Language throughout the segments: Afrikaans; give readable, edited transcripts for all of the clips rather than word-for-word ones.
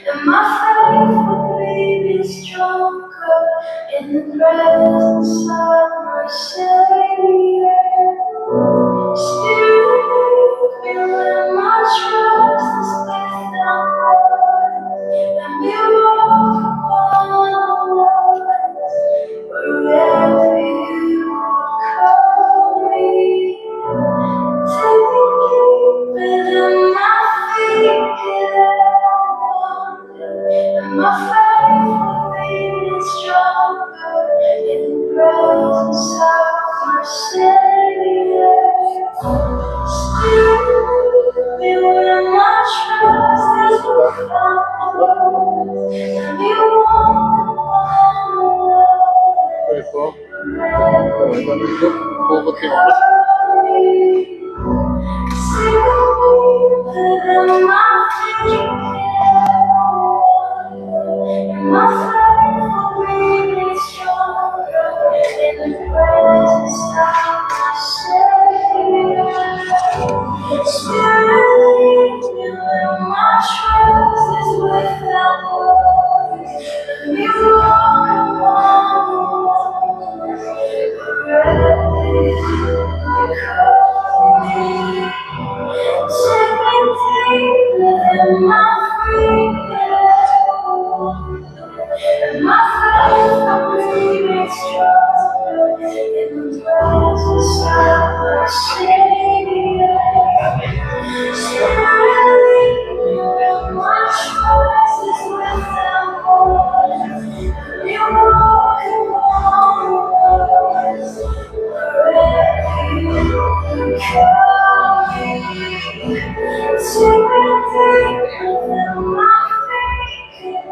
And my faith will be stronger in the presence of my Savior. Spirit, fill my trust is without words, and be walk upon the waters wherever you call me. Take me within my feet, and my faith will be stronger in the presence of my Savior. Spirit, be where my trust is without words, and be walk upon the waters wherever you call me. Within my feet, and my faith will be stronger in the presence of my Savior. Spirit, lead me where my trust is without words, and you walk upon the waters wherever you call me. Take me deeper than my feet, and my faith will be stronger in the presence of my Savior. Spirit, lead me where my trust is without words, and you walk upon the waters wherever you call me. Take me deeper than my feet.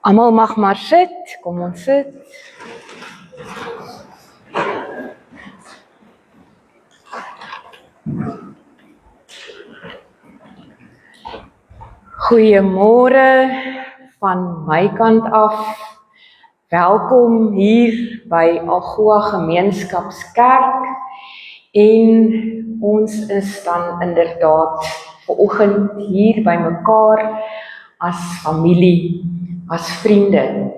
Almal mag maar sit, kom ons sit. Goeiemôre van my kant af. Welkom hier by Algoa Gemeenskapskerk. En ons is dan inderdaad vanoggend hier by mekaar as familie, as vriende,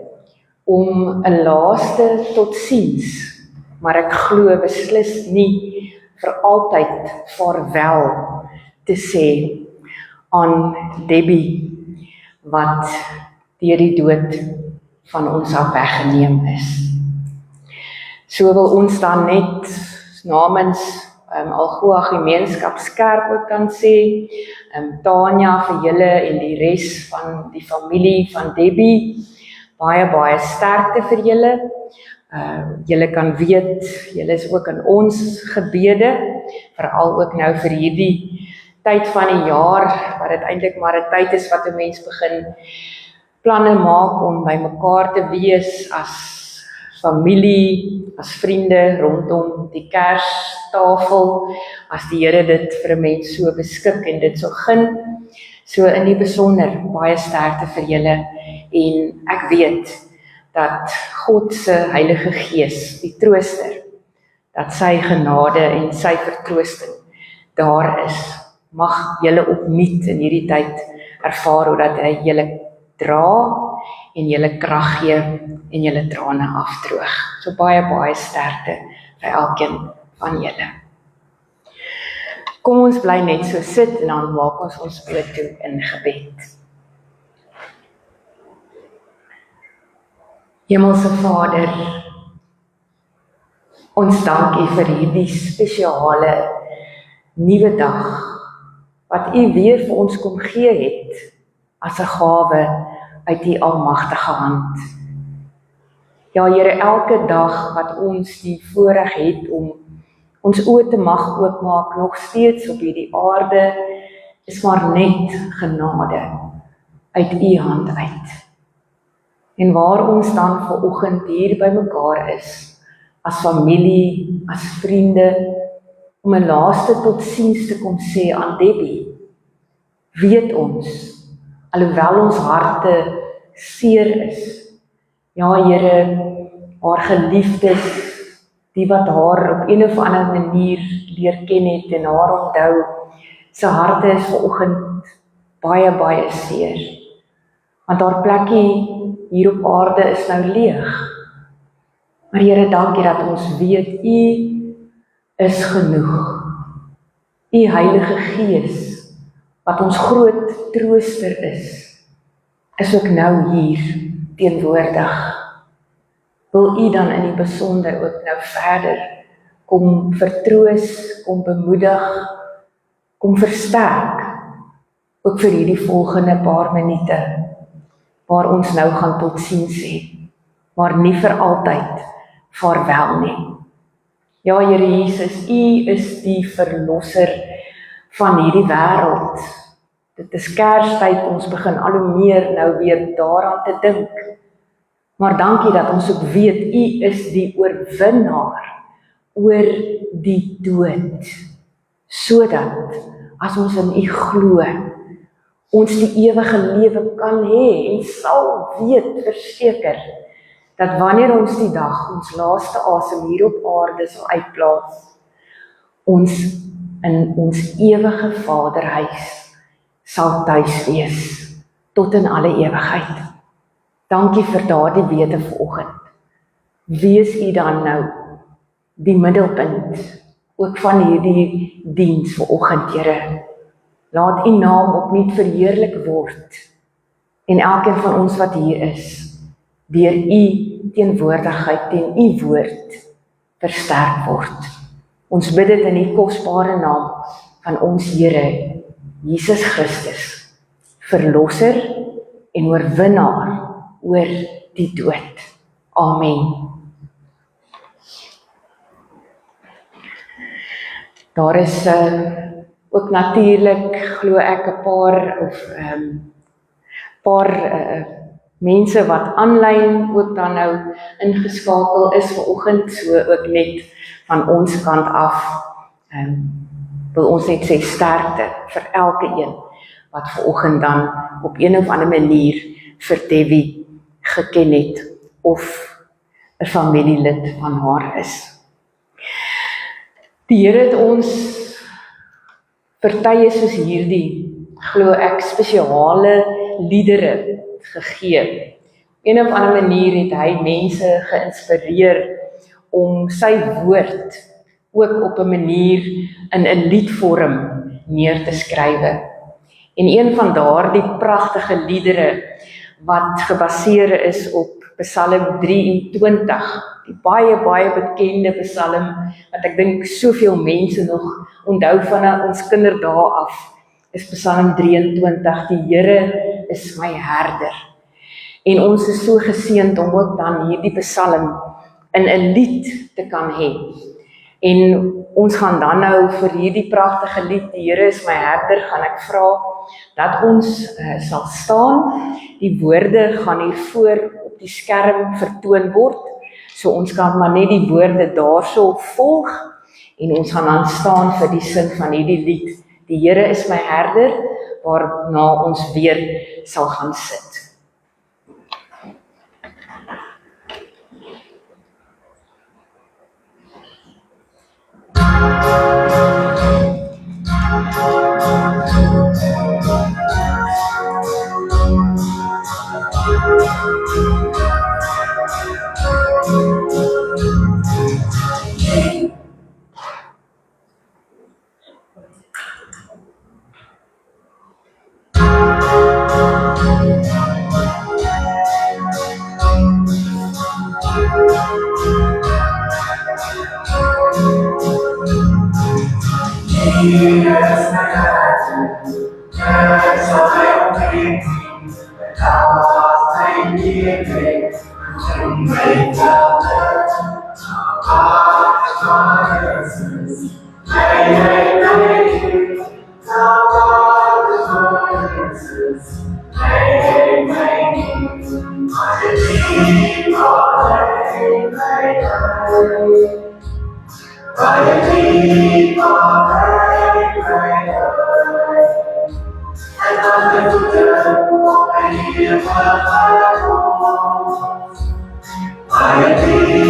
om 'n laaste totsiens, maar ek glo beslis nie vir altyd vaarwel te sê aan Debbie, wat deur die dood van ons af weggeneem is. So wil ons dan net namens Algoa Gemeenskapskerk ook kan sê, Tanya vir julle en die res van die familie van Debbie, baie sterkte vir julle. Julle kan weet, julle is ook in ons gebede, veral ook nou vir hierdie tyd van die jaar, wat dit eintlik maar 'n tyd is wat 'n mens begin planne maak om by mekaar te wees as familie, as vriende rondom die Kerstafel, as die Here dit vir 'n mens so beskik en dit so gun. So in die besonder baie sterkte vir julle, en ek weet dat God se Heilige Gees, die trooster, dat sy genade en sy vertroosting daar is. Mag julle opnuut in hierdie tyd ervaar hoe dat hy julle dra en julle krag gee en julle trane afdroog. So baie sterkte vir elkeen van julle. Kom ons bly net so sit en dan maak ons oë toe in gebed. Hemelse Vader, ons dank U vir hierdie spesiale nuwe dag, wat U weer vir ons kom gee het, as 'n gawe uit U almagtige hand. Ja, Here, elke dag wat ons die voorreg het om ons oë te mag oopmaak, nog steeds op hierdie aarde, is maar net genade uit U hand uit. En waar ons dan vanoggend hier by mekaar is, as familie, as vriende, om 'n laaste totsiens te kom sê aan Debbie, weet ons, alhoewel ons harte seer is, ja Here, haar geliefdes, die wat haar op een of ander manier leer ken het en haar onthou, sy harte is vanoggend baie, baie seer. Want haar plekkie hier op aarde is nou leeg. Maar Here, dankie dat ons weet, U is genoeg. U Heilige Gees, wat ons groot trooster is ook nou hier teenwoordig. Wil U dan in die besonder ook nou verder kom vertroos, kom bemoedig, kom versterk, ook vir hierdie volgende paar minute, waar ons nou gaan totsiens sê, maar nie vir altyd vaarwel nie. Ja, Here Jesus, U is die verlosser van hierdie wêreld. Dit is Kerstyd, ons begin al hoe meer nou weer daaraan te dink. Maar dankie dat ons ook weet, U is die oorwinnaar oor die dood. Sodat, as ons in U glo, ons die ewige lewe kan hê en sal weet verseker, dat wanneer ons die dag ons laaste asem hier op aarde sal uitblaas, ons in ons ewige Vaderhuis sal tuis wees, tot in alle ewigheid. Dankie vir daardie wete vanoggend. Wees U dan nou die middelpunt, ook van hierdie diens vanoggend, Here. Laat U naam opnuut verheerlik word, en elkeen van ons wat hier is, deur U teenwoordigheid en U woord versterk word. Ons bid dit in die kosbare naam van ons Here, Jesus Christus, verlosser en oorwinnaar oor die dood. Amen. Daar is ook natuurlik, glo ek, 'n paar mense wat aanlyn ook dan nou ingeskakel is vanoggend, so ook net van ons kant af. Wil ons net sê sterkte vir elke een wat vanoggend dan op een of ander manier vir Debbie geken het of 'n familielid van haar is. Die Here het ons vir tye soos hierdie, glo ek, spesiale liedere gegee. Een of ander manier het hy mense geïnspireer om sy woord ook op 'n manier in 'n liedvorm neer te skrywe. En een van daardie pragtige liedere wat gebaseer is op Psalm 23, die baie, baie bekende psalm, wat ek dink soveel mense nog onthou van ons kinderdae af, is Psalm 23, die Here is my herder. En ons is so geseënd om ook dan hierdie psalm in 'n lied te kan hê. En ons gaan dan nou vir hierdie pragtige lied, die Here is my herder, gaan ek vra dat ons sal staan. Die woorde gaan hier voor op die skerm vertoon word, so ons kan maar net die woorde daarso volg, en ons gaan dan staan vir die sin van hierdie lied. Die Here is my herder, waarna ons weer sal gaan sit. I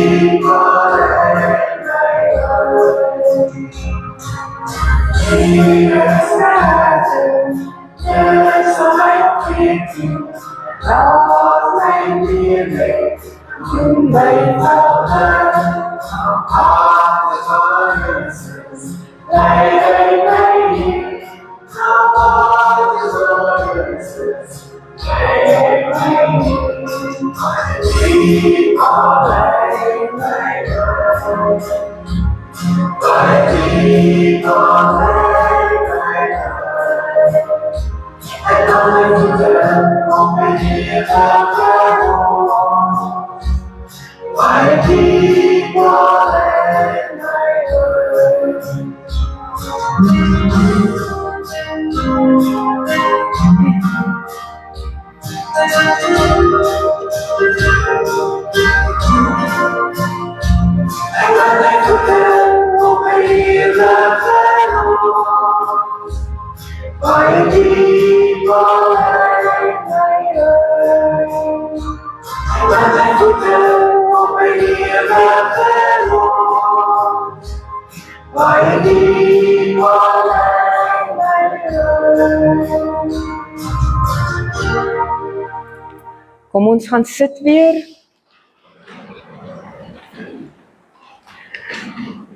Kom ons gaan sit weer.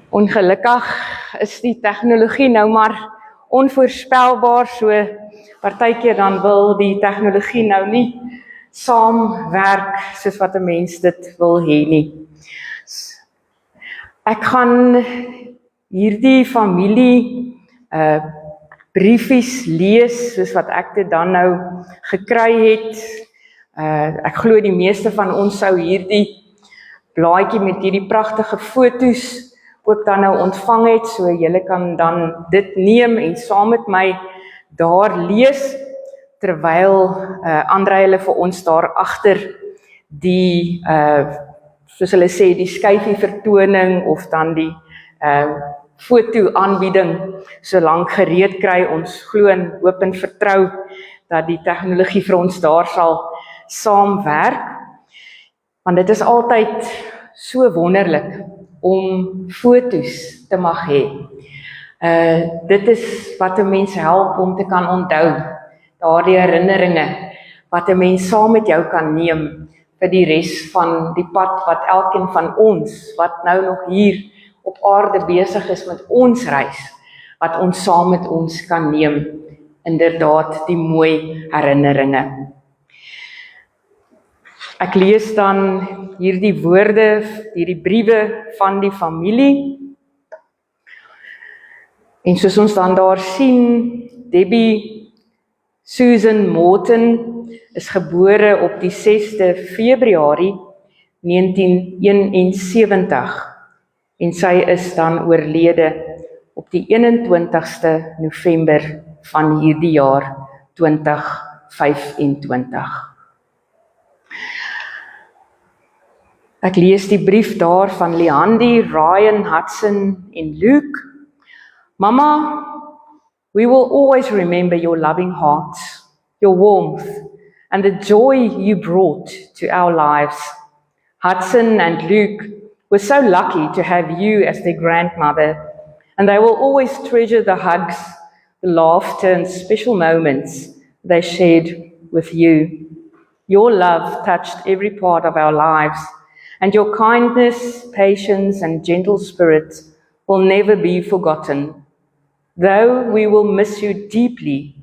Ongelukkig is die tegnologie nou maar onvoorspelbaar, so partykeer dan wil die tegnologie nou nie saamwerk soos wat 'n mens dit wil hê nie. Ek gaan hierdie familie briefies lees soos wat ek dit dan nou gekry het. Ek glo die meeste van ons sou hierdie blaadjie met hierdie pragtige foto's ook dan nou ontvang het, so julle kan dan dit neem en saam met my daar lees, terwyl Andrei hulle vir ons daar agter die, soos hulle sê, die skyfie vertoning of dan die foto aanbieding so lank gereed kry. Ons glo en hoop en vertrou dat die tegnologie vir ons daar sal saamwerk, want dit is altyd so wonderlik om foto's te mag hê. Dit is wat 'n mens help om te kan onthou, daardie herinneringe wat 'n mens saam met jou kan neem vir die res van die pad wat elkeen van ons, wat nou nog hier op aarde besig is met ons reis, wat ons saam met ons kan neem, inderdaad die mooi herinneringe. Ek lees dan hierdie woorde, hierdie briewe van die familie. En soos ons dan daar sien, Debbie Susan Morton is gebore op die 6de Februarie 1971 en sy is dan oorlede op die 21ste November van hierdie jaar 2025. Ek lees die brief daar van Leandi, Ryan, Hudson en Luke. Mama, we will always remember your loving hearts, your warmth, and the joy you brought to our lives. Hudson and Luke were so lucky to have you as their grandmother, and they will always treasure the hugs, the laughter, and special moments they shared with you. Your love touched every part of our lives, and your kindness, patience, and gentle spirit will never be forgotten. Though we will miss you deeply,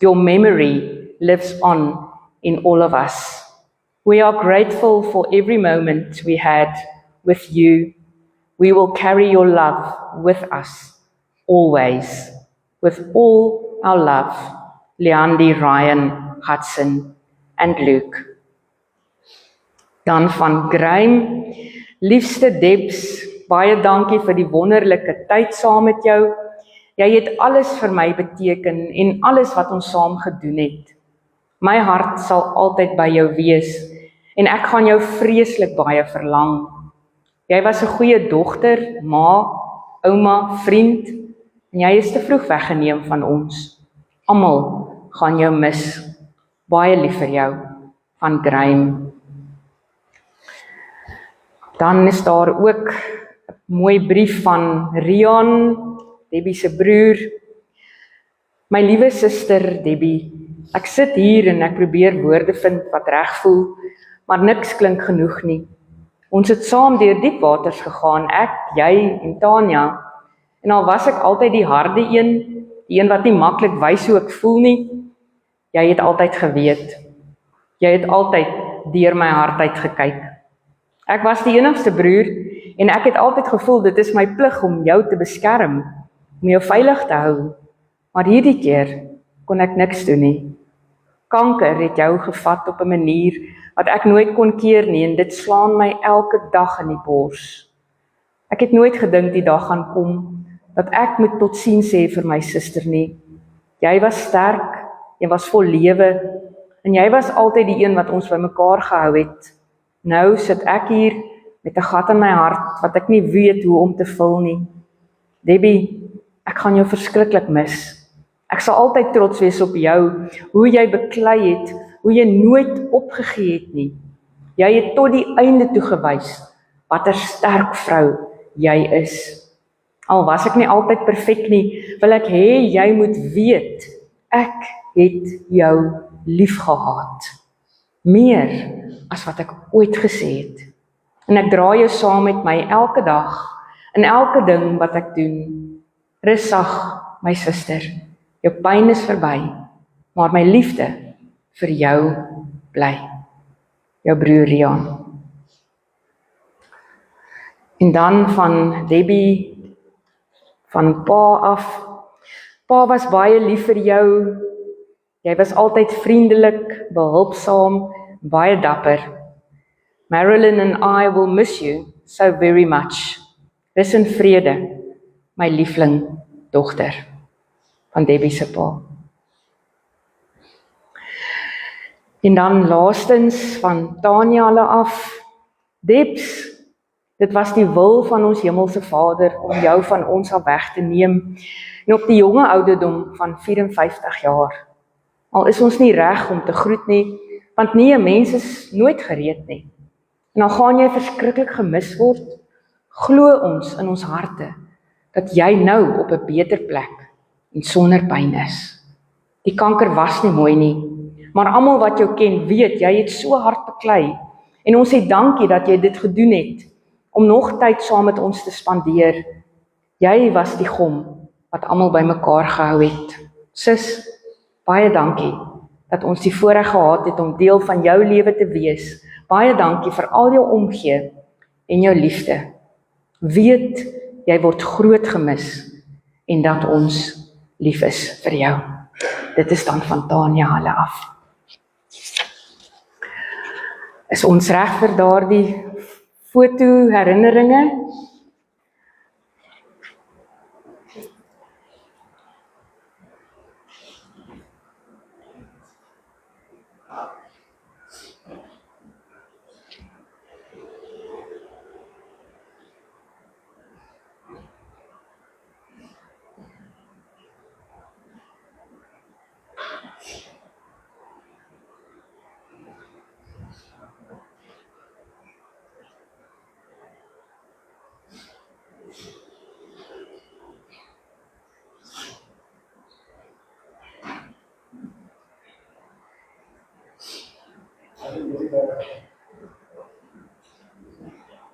your memory lives on in all of us. We are grateful for every moment we had with you. We will carry your love with us, always. With all our love, Leandi, Ryan, Hudson, and Luke. Dan van Graham, liefste Debs, baie dankie vir die wonderlike tyd saam met jou. Jy het alles vir my beteken en alles wat ons saam gedoen het. My hart sal altyd by jou wees en ek gaan jou vreeslik baie verlang. Jy was 'n goeie dogter, ma, ouma, vriend en jy is te vroeg weggeneem van ons. Almal gaan jou mis. Baie lief vir jou, van Graham. Dan is daar ook 'n mooi brief van Rian, Debbie se broer. My liewe suster Debbie, ek sit hier en ek probeer woorde vind wat reg voel, maar niks klink genoeg nie. Ons het saam deur diep waters gegaan, ek, jy en Tanya. En al was ek altyd die harde een, die een wat nie maklik wys hoe ek voel nie, jy het altyd geweet. Jy het altyd deur my hart uit gekyk. Ek was die enigste broer en ek het altyd gevoel dit is my plig om jou te beskerm, om jou veilig te hou. Maar hierdie keer kon ek niks doen nie. Kanker het jou gevat op 'n manier wat ek nooit kon keer nie en dit slaan my elke dag in die bors. Ek het nooit gedink die dag gaan kom dat ek moet totsiens sê vir my suster nie. Jy was sterk, jy was vol lewe en jy was altyd die een wat ons by mekaar gehou het. Nou sit ek hier met 'n gat in my hart wat ek nie weet hoe om te vul nie. Debbie, ek gaan jou verskriklik mis. Ek sal altyd trots wees op jou, hoe jy beklei het, hoe jy nooit opgegee het nie. Jy het tot die einde toe gewys watter sterk vrou jy is. Al was ek nie altyd perfek nie, wil ek hê jy moet weet, ek het jou lief gehad. Meer as wat ek ooit gesê het. En ek dra jou saam met my elke dag, in elke ding wat ek doen. Rus sag, my suster, jou pyn is verby, maar my liefde vir jou bly. Jou broer Rian. En dan van Debbie, van pa af. Pa was baie lief vir jou. Jy was altyd vriendelik, behulpsaam, baie dapper. Marilyn and I will miss you so very much. Rus in vrede, my liefling dogter. Van Debbie se pa. En dan laastens van Tanya hulle af. Debs, dit was die wil van ons hemelse Vader om jou van ons af weg te neem en op die jonge ouderdom van 54 jaar. Al is ons nie reg om te groet nie, want nie 'n mens is nooit gereed nie. En al gaan jy verskriklik gemis word, glo ons in ons harte dat jy nou op 'n beter plek en sonder pyn is. Die kanker was nie mooi nie, maar almal wat jou ken weet, jy het so hard beklei en ons sê dankie dat jy dit gedoen het om nog tyd saam met ons te spandeer. Jy was die gom wat almal bymekaar gehou het. Sis, baie dankie dat ons die voorreg gehad het om deel van jou lewe te wees. Baie dankie vir al jou omgee en jou liefde. Weet, jy word groot gemis en dat ons lief is vir jou. Dit is dan van Tanya hulle af. Is ons reg vir daardie foto herinneringe?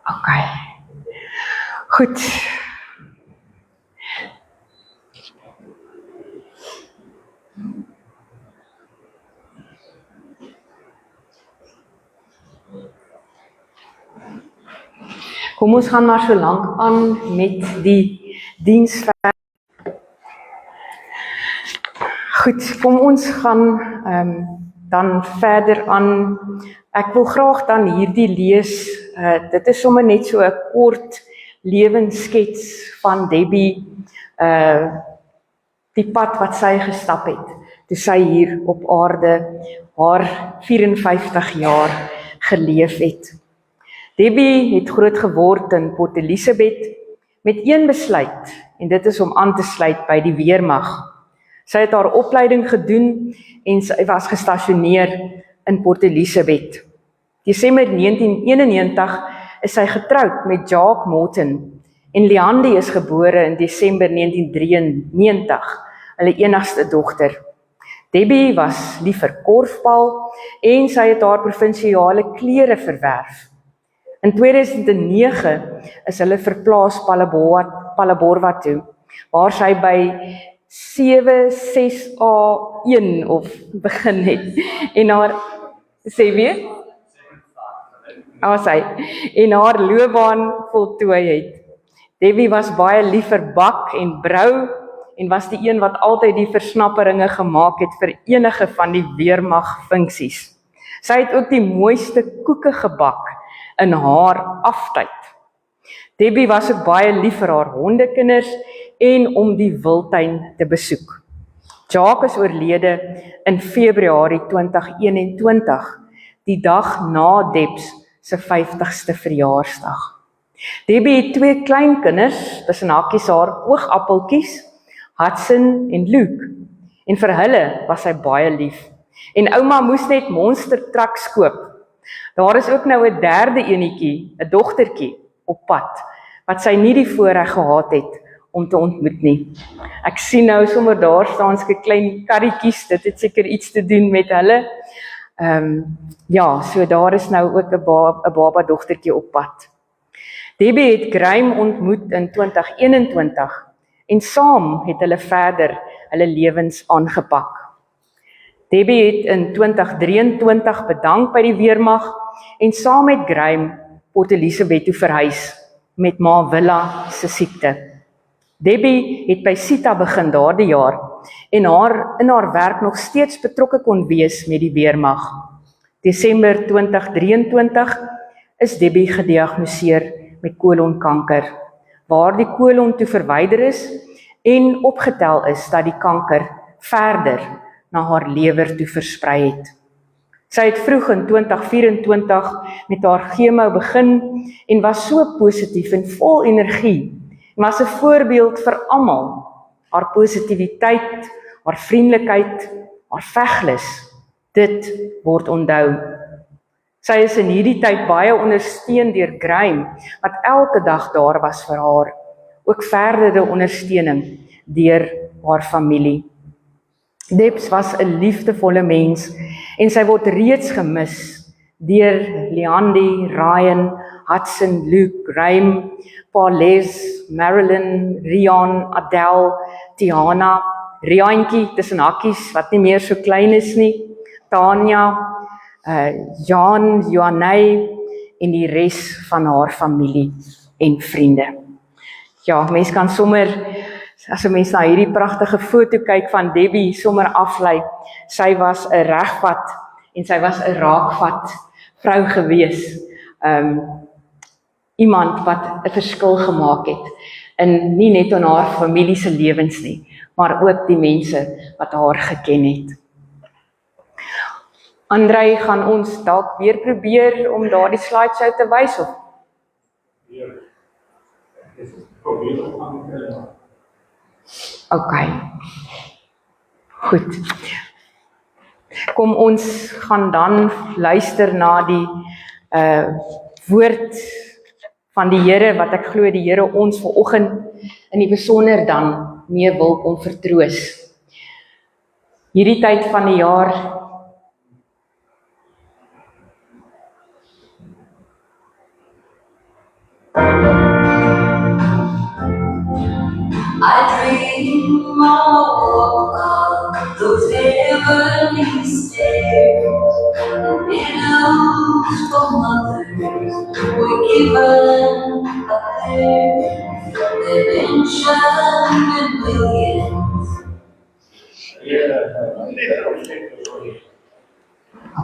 Okay. Goed. Kom ons gaan maar so lank aan met die diens. Goed, kom ons gaan dan verder aan. Ek wil graag dan hierdie lees. Dit is sommer net so 'n kort lewensskets van Debbie, die pad wat sy gestap het, toe sy hier op aarde haar 54 jaar geleef het. Debbie het groot geword in Port Elizabeth met een besluit, en dit is om aan te sluit by die weermag. Sy het haar opleiding gedoen en sy was gestasioneer in Port Elizabeth. Desember 1991 is sy getroud met Jacques Morton en Leandi is gebore in Desember 1993, hulle enigste dogter. Debbie was lief vir korfbal en sy het haar provinsiale klere verwerf. In 2009 is hulle verplaas Palleborwa toe, waar sy by 76A1 of begin het, en haar, sê weer? En haar loopbaan voltooi het. Debbie was baie lief vir bak en brou, en was die een wat altyd die versnapperinge gemaak het vir enige van die weermag funksies. Sy het ook die mooiste koeke gebak in haar aftyd. Debbie was ook baie lief vir haar hondekinders en om die wildtuin te besoek. Jacques is oorlede in Februarie 2021, die dag na Debs se 50ste verjaarsdag. Debbie het 2 kleinkinders, tussen hakies haar oogappeltjies, Hudson en Luke, en vir hulle was sy baie lief. En ouma moes net monster trucks koop. Daar is ook nou 'n derde enetjie, 'n dogtertjie, op pad, wat sy nie die voorreg gehad het om te ontmoet nie. Ek sien nou sommer daar staan sy klein karretjies, dit het seker iets te doen met hulle. Ja, so daar is nou ook 'n baba dogtertjie op pad. Debbie het Graeme ontmoet in 2021 en saam het hulle verder hulle lewens aangepak. Debbie het in 2023 bedank by die weermag en saam met Graeme Port Elizabeth toe verhuis met ma Willa se siekte. Debbie het by Sita begin daardie jaar en in haar werk nog steeds betrokke kon wees met die weermag. Desember 2023 is Debbie gediagnoseer met kolonkanker, waar die kolon toe verwyder is en opgetel is dat die kanker verder na haar lewer toe versprei het. Sy het vroeg in 2024 met haar chemo begin en was so positief en vol energie, en was 'n voorbeeld vir almal. Haar positiwiteit, haar vriendelikheid, haar veglus, dit word onthou. Sy is in hierdie tyd baie ondersteun deur Graeme, wat elke dag daar was vir haar, ook verdere ondersteuning deur haar familie. Debs was 'n liefdevolle mens en sy word reeds gemis deur Leandi, Ryan, Hudson, Luke, Graeme, Paules, Marilyn, Rian, Adele, Tiana, Riantjie tussen hakkies wat nie meer so klein is nie, Tanya, Jan, Johanay en die res van haar familie en vriende. Ja, mens kan sommer, as 'n mens na hierdie pragtige foto kyk van Debbie, sommer aflei. Sy was 'n regvat en sy was 'n raakvat vrou gewees. Iemand wat 'n verskil gemaak het in nie net in haar familie se lewens nie, maar ook die mense wat haar geken het. Andrei, gaan ons dalk weer probeer om daardie slideshow te wys of? Okay. Goed. Kom ons gaan dan luister na die woord van die Here, wat ek glo die Here ons vanoggend in die besonder dan mee wil kom vertroos. Hierdie tyd van die jaar dream of those heavenly stairs, and pillows for mothers were given a pair. They mentioned in millions.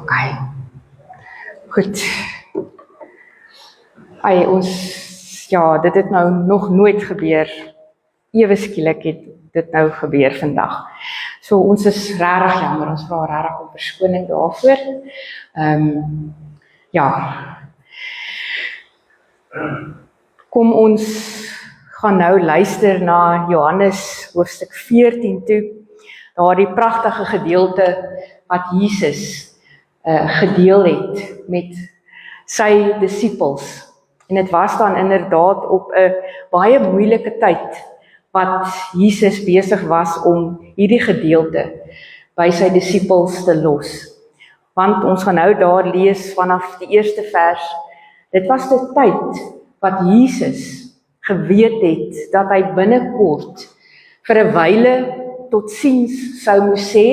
Okay. Goed. Dit het nou nog nooit gebeur. Ewe skielik het dit nou gebeur vandag. So ons is regtig jammer, ons vra regtig om verskoning daarvoor. Kom ons gaan nou luister na Johannes hoofstuk 14 toe. Daardie pragtige gedeelte wat Jesus gedeel het met sy disippels. En dit was dan inderdaad op 'n baie moeilike tyd wat Jesus besig was om hierdie gedeelte by sy disippels te los. Want ons gaan nou daar lees vanaf die eerste vers Dit was die tyd wat Jesus geweet het dat hy binnekort vir 'n wyle totsiens sou moes sê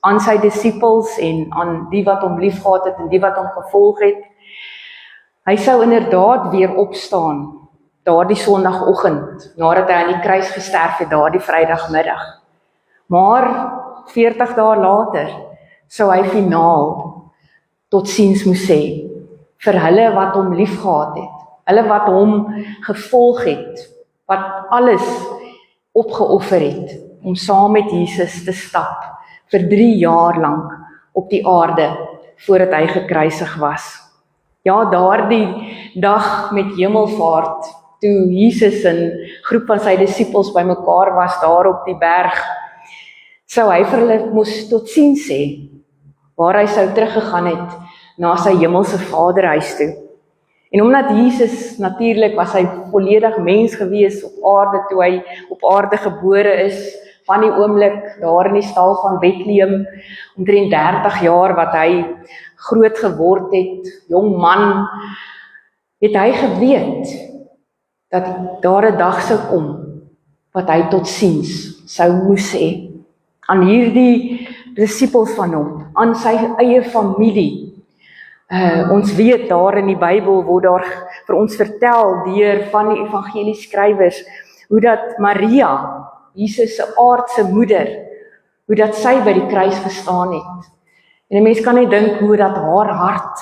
aan sy disippels en aan die wat hom liefgehad het en die wat hom gevolg het. Hy sou inderdaad weer opstaan daardie Sondagoggend, nadat hy aan die kruis gesterf het, daardie Vrydagmiddag. Maar 40 dae later sou hy finaal totsiens moes sê vir hulle wat hom liefgehad het, hulle wat hom gevolg het, wat alles opgeoffer het om saam met Jesus te stap vir 3 jaar lank op die aarde voordat hy gekruisig was. Ja, daardie dag met hemelvaart, toe Jesus en 'n groep van sy disippels bymekaar was daar op die berg, sou hy vir hulle moes totsiens sê, waar hy sou teruggegaan het na sy hemelse Vaderhuis toe. En omdat Jesus natuurlik was hy volledig mens gewees op aarde toe hy op aarde gebore is, van die oomblik daar in die stal van Bethlehem, omtrent 30 jaar wat hy groot geword het, jong man, het hy geweet dat daar 'n dag sou kom wat hy totsiens sou moes sê aan hierdie disippels van hom, aan sy eie familie. Ons weet daar in die Bybel word daar vir ons vertel deur van die evangelieskrywers hoe dat Maria, Jesus se aardse moeder, hoe dat sy by die kruis gestaan het. En 'n mens kan net dink hoe dat haar hart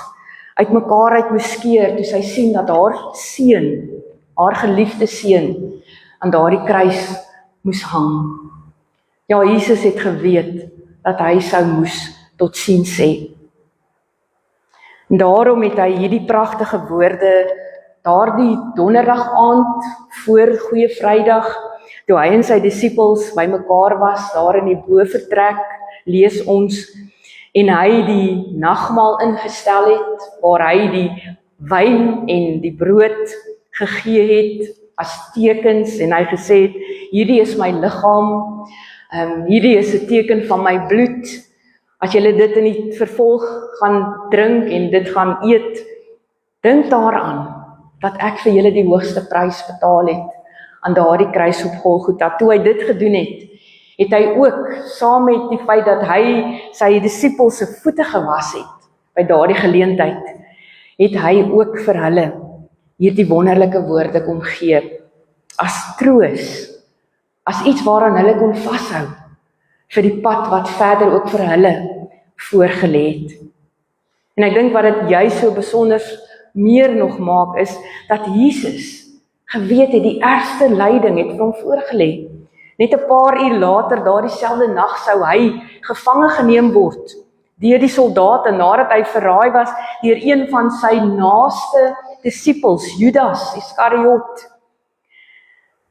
uitmekaar uit moes skeer toe sy sien dat haar seun, haar geliefde seun, aan daardie kruis moes hang. Ja, Jesus het geweet dat hy sou moes totsiens sê. En daarom het hy hierdie pragtige woorde daardie donderdag aand voor Goeie Vrydag, toe hy en sy disippels bymekaar was, daar in die bovertrek, lees ons, en hy die nagmaal ingestel het, waar hy die wyn en die brood gegee het as tekens, en hy gesê het, hierdie is my liggaam, hierdie is 'n teken van my bloed, as julle dit in die vervolg gaan drink en dit gaan eet, dink daaraan, dat ek vir julle die hoogste prys betaal het, aan daardie kruis op Golgotha. Toe hy dit gedoen het, het hy ook, saam met die feit dat hy sy disippels se voete gewas het, by daardie geleentheid, het hy ook vir hulle hierdie wonderlike woorde kom gee, as troos, as iets waaraan hulle kon vashou, vir die pad wat verder ook vir hulle voorgelê het. En ek dink wat dit juist so besonder meer nog maak, is dat Jesus geweet het, die ergste lyding het vir hom voorgelê. Net 'n paar uur later, daardie selfde nag, sou hy gevange geneem word deur die soldate, nadat hy verraai was deur een van sy naaste disippels, Judas Iskariot.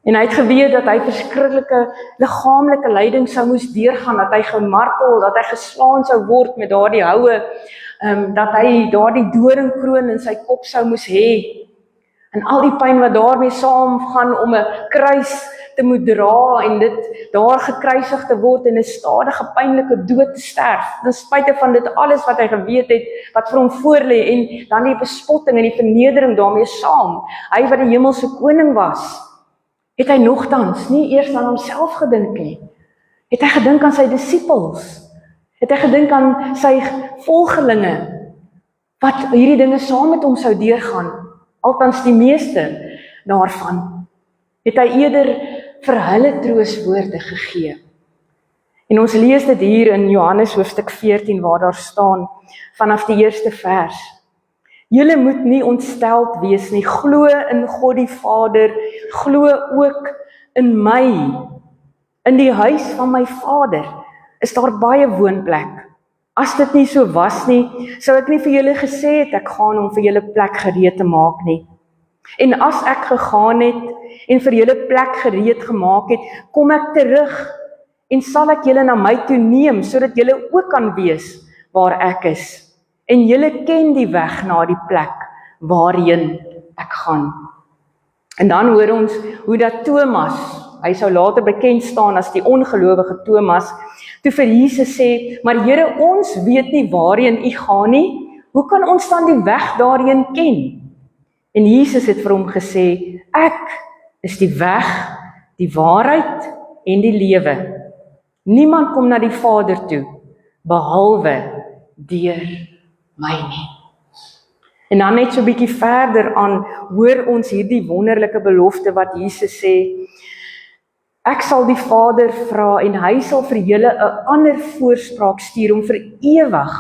En hy het geweet dat hy verskriklike liggaamlike lyding sou moes deurgaan, dat hy gemartel, dat hy geslaan sou word met daardie houe, dat hy daardie doringkroon in sy kop sou moes hê, en al die pyn wat daarmee saamgaan om 'n kruis te moet dra en dit daar gekruisig te word en 'n stadige pynlike dood te sterf, ten spyte van dit alles wat hy geweet het, wat vir hom voorlê, en dan die bespotting en die vernedering daarmee saam. Hy wat die hemelse koning was, het hy nogtans nie eers aan homself gedink nie. Het hy gedink aan sy disippels? Het hy gedink aan sy volgelinge, wat hierdie dinge saam met hom sou deurgaan? Althans die meeste daarvan. Het hy eerder vir hulle troostwoorde gegee. En ons lees dit hier in Johannes hoofstuk 14, waar daar staan, vanaf die eerste vers. Julle moet nie ontsteld wees nie, glo in God die Vader, glo ook in my. In die huis van my Vader is daar baie woonplek. As dit nie so was nie, sou ek nie vir julle gesê het, ek gaan om vir julle plek gereed te maak nie. En as ek gegaan het en vir julle plek gereed gemaak het, kom ek terug en sal ek julle na my toe neem, sodat julle ook kan wees waar ek is. En julle ken die weg na die plek waarheen ek gaan. En dan hoor ons hoe dat Thomas, hy sou later bekend staan as die ongelowige Thomas, toe vir Jesus sê, maar Here, ons weet nie waarheen u gaan nie, hoe kan ons dan die weg daarheen ken? En Jesus het vir hom gesê, ek is die weg, die waarheid en die lewe. Niemand kom na die Vader toe, behalwe deur my nie. En dan net so 'n bietjie verder aan, hoor ons hierdie wonderlike belofte wat Jesus sê, ek sal die Vader vra en hy sal vir julle 'n ander voorspraak stuur om vir ewig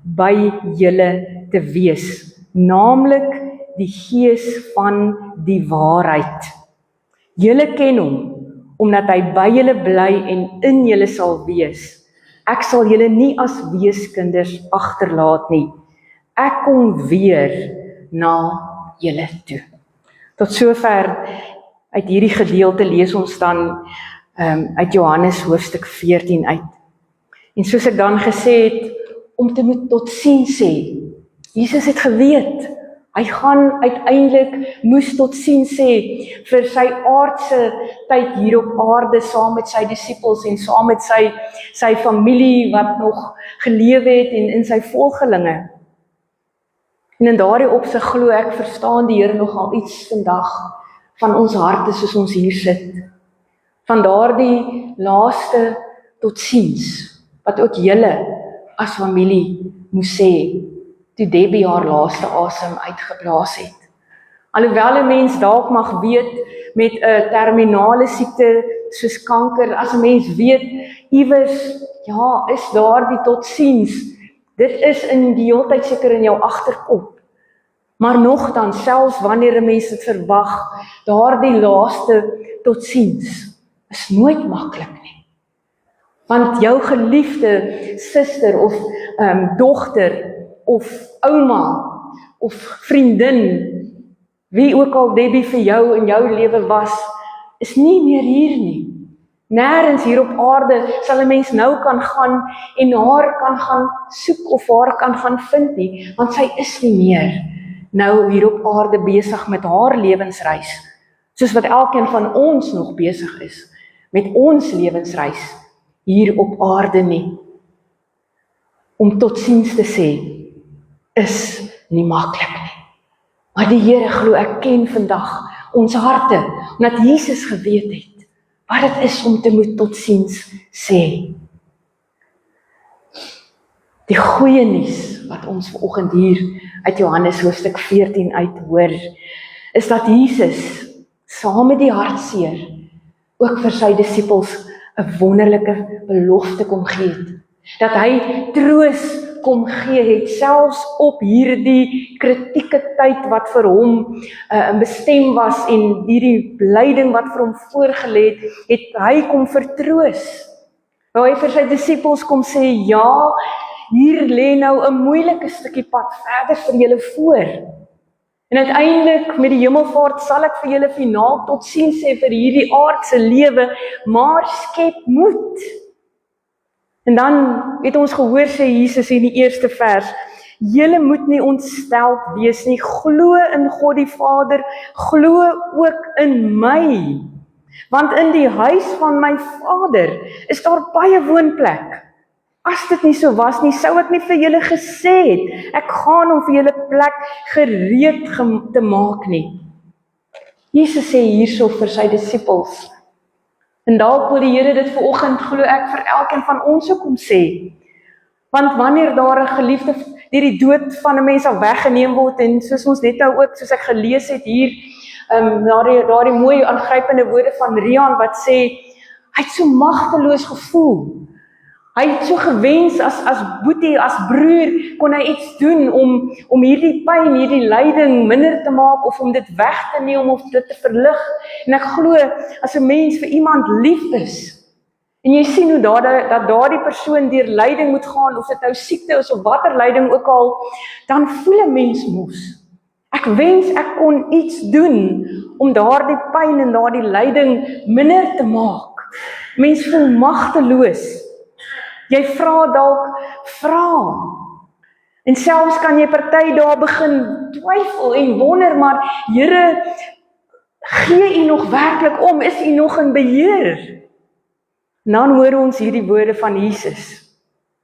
by julle te wees, naamlik die Gees van die waarheid. Julle ken hom, omdat hy by julle bly en in julle sal wees. Ek sal julle nie as weeskinders agterlaat nie. Ek kom weer na julle toe. Tot sover uit hierdie gedeelte lees ons dan uit Johannes hoofstuk 14 uit. En soos ek dan gesê het, om te moet totsiens sê. Jesus het geweet, hy gaan uiteindelik moes totsiens sê vir sy aardse tyd hier op aarde saam met sy disippels en saam met sy familie wat nog gelewe het en in sy volgelinge. En in daardie opsig glo ek verstaan die Here nogal iets vandag van ons harte soos ons hier sit. Van daardie laaste totsiens wat ook julle as familie moes sê toe Debbie haar laaste asem uitgeblaas het. Alhoewel 'n mens dalk mag weet met 'n terminale siekte soos kanker, as 'n mens weet iewers, ja, is daar die totsiens. Dit is in die hele tyd seker in jou agterkop. Maar nogtans, selfs wanneer 'n mens dit verwag, daardie laaste totsiens is nooit maklik nie. Want jou geliefde suster of dogter of ouma of vriendin, wie ook al Debbie vir jou in jou lewe was, is nie meer hier nie. Nêrens hier op aarde sal 'n mens nou kan gaan en haar kan gaan soek of haar kan gaan vind nie, want sy is nie meer nou hier op aarde besig met haar lewensreis, soos wat elkeen van ons nog besig is met ons lewensreis hier op aarde nie. Om totsiens te sê is nie maklik nie. Maar die Here, glo ek, ken vandag ons harte, omdat Jesus geweet het wat dit is om te moet totsiens sê. Die goeie nuus wat ons vanoggend hier uit Johannes hoofstuk 14 uit hoor, is dat Jesus saam met die hartseer ook vir sy disippels 'n wonderlike belofte kom gee het. Dat hy troos kom gee het, selfs op hierdie kritieke tyd wat vir hom bestem was en hierdie lyding wat vir hom voorgelê het hy kom vertroos. Waar hy vir sy disippels kom sê, ja, hier lê nou 'n moeilike stukkie pad verder vir julle voor. En uiteindelik met die hemelvaart sal ek vir julle finaal totsiens sê vir hierdie aardse lewe, maar skep moed. En dan het ons gehoor sê Jesus in die eerste vers, julle moet nie ontsteld wees nie, glo in God die Vader, glo ook in my. Want in die huis van my Vader is daar baie woonplek. As dit nie so was nie, sou ek nie vir julle gesê het, ek gaan om vir julle plek gereed te maak nie. Jesus sê hierso vir sy disippels, en dalk wil die Here dit vanoggend, glo ek, vir elkeen van ons ook kom sê. Want wanneer daar 'n geliefde deur die dood van 'n mens af weggeneem word, en soos ons net nou ook, soos ek gelees het hier, daardie mooi aangrypende woorde van Rian wat sê, hy het so magteloos gevoel. Hy het so gewens as boetie, as broer, kon hy iets doen om hierdie pyn, hierdie lyding minder te maak, of om dit weg te neem, of dit te verlig. En ek glo, as 'n mens vir iemand lief is, en jy sien hoe dat daardie persoon deur lyding moet gaan, of dit nou siekte is, of watter lyding ook al, dan voel 'n mens mos. Ek wens ek kon iets doen, om daardie pyn en daardie lyding minder te maak. Mens voel magteloos. Jy vra dalk, en selfs kan jy party daar begin twyfel en wonder, maar Here, gee U nog werklik om, is U nog in beheer? En dan hoor ons hierdie woorde van Jesus,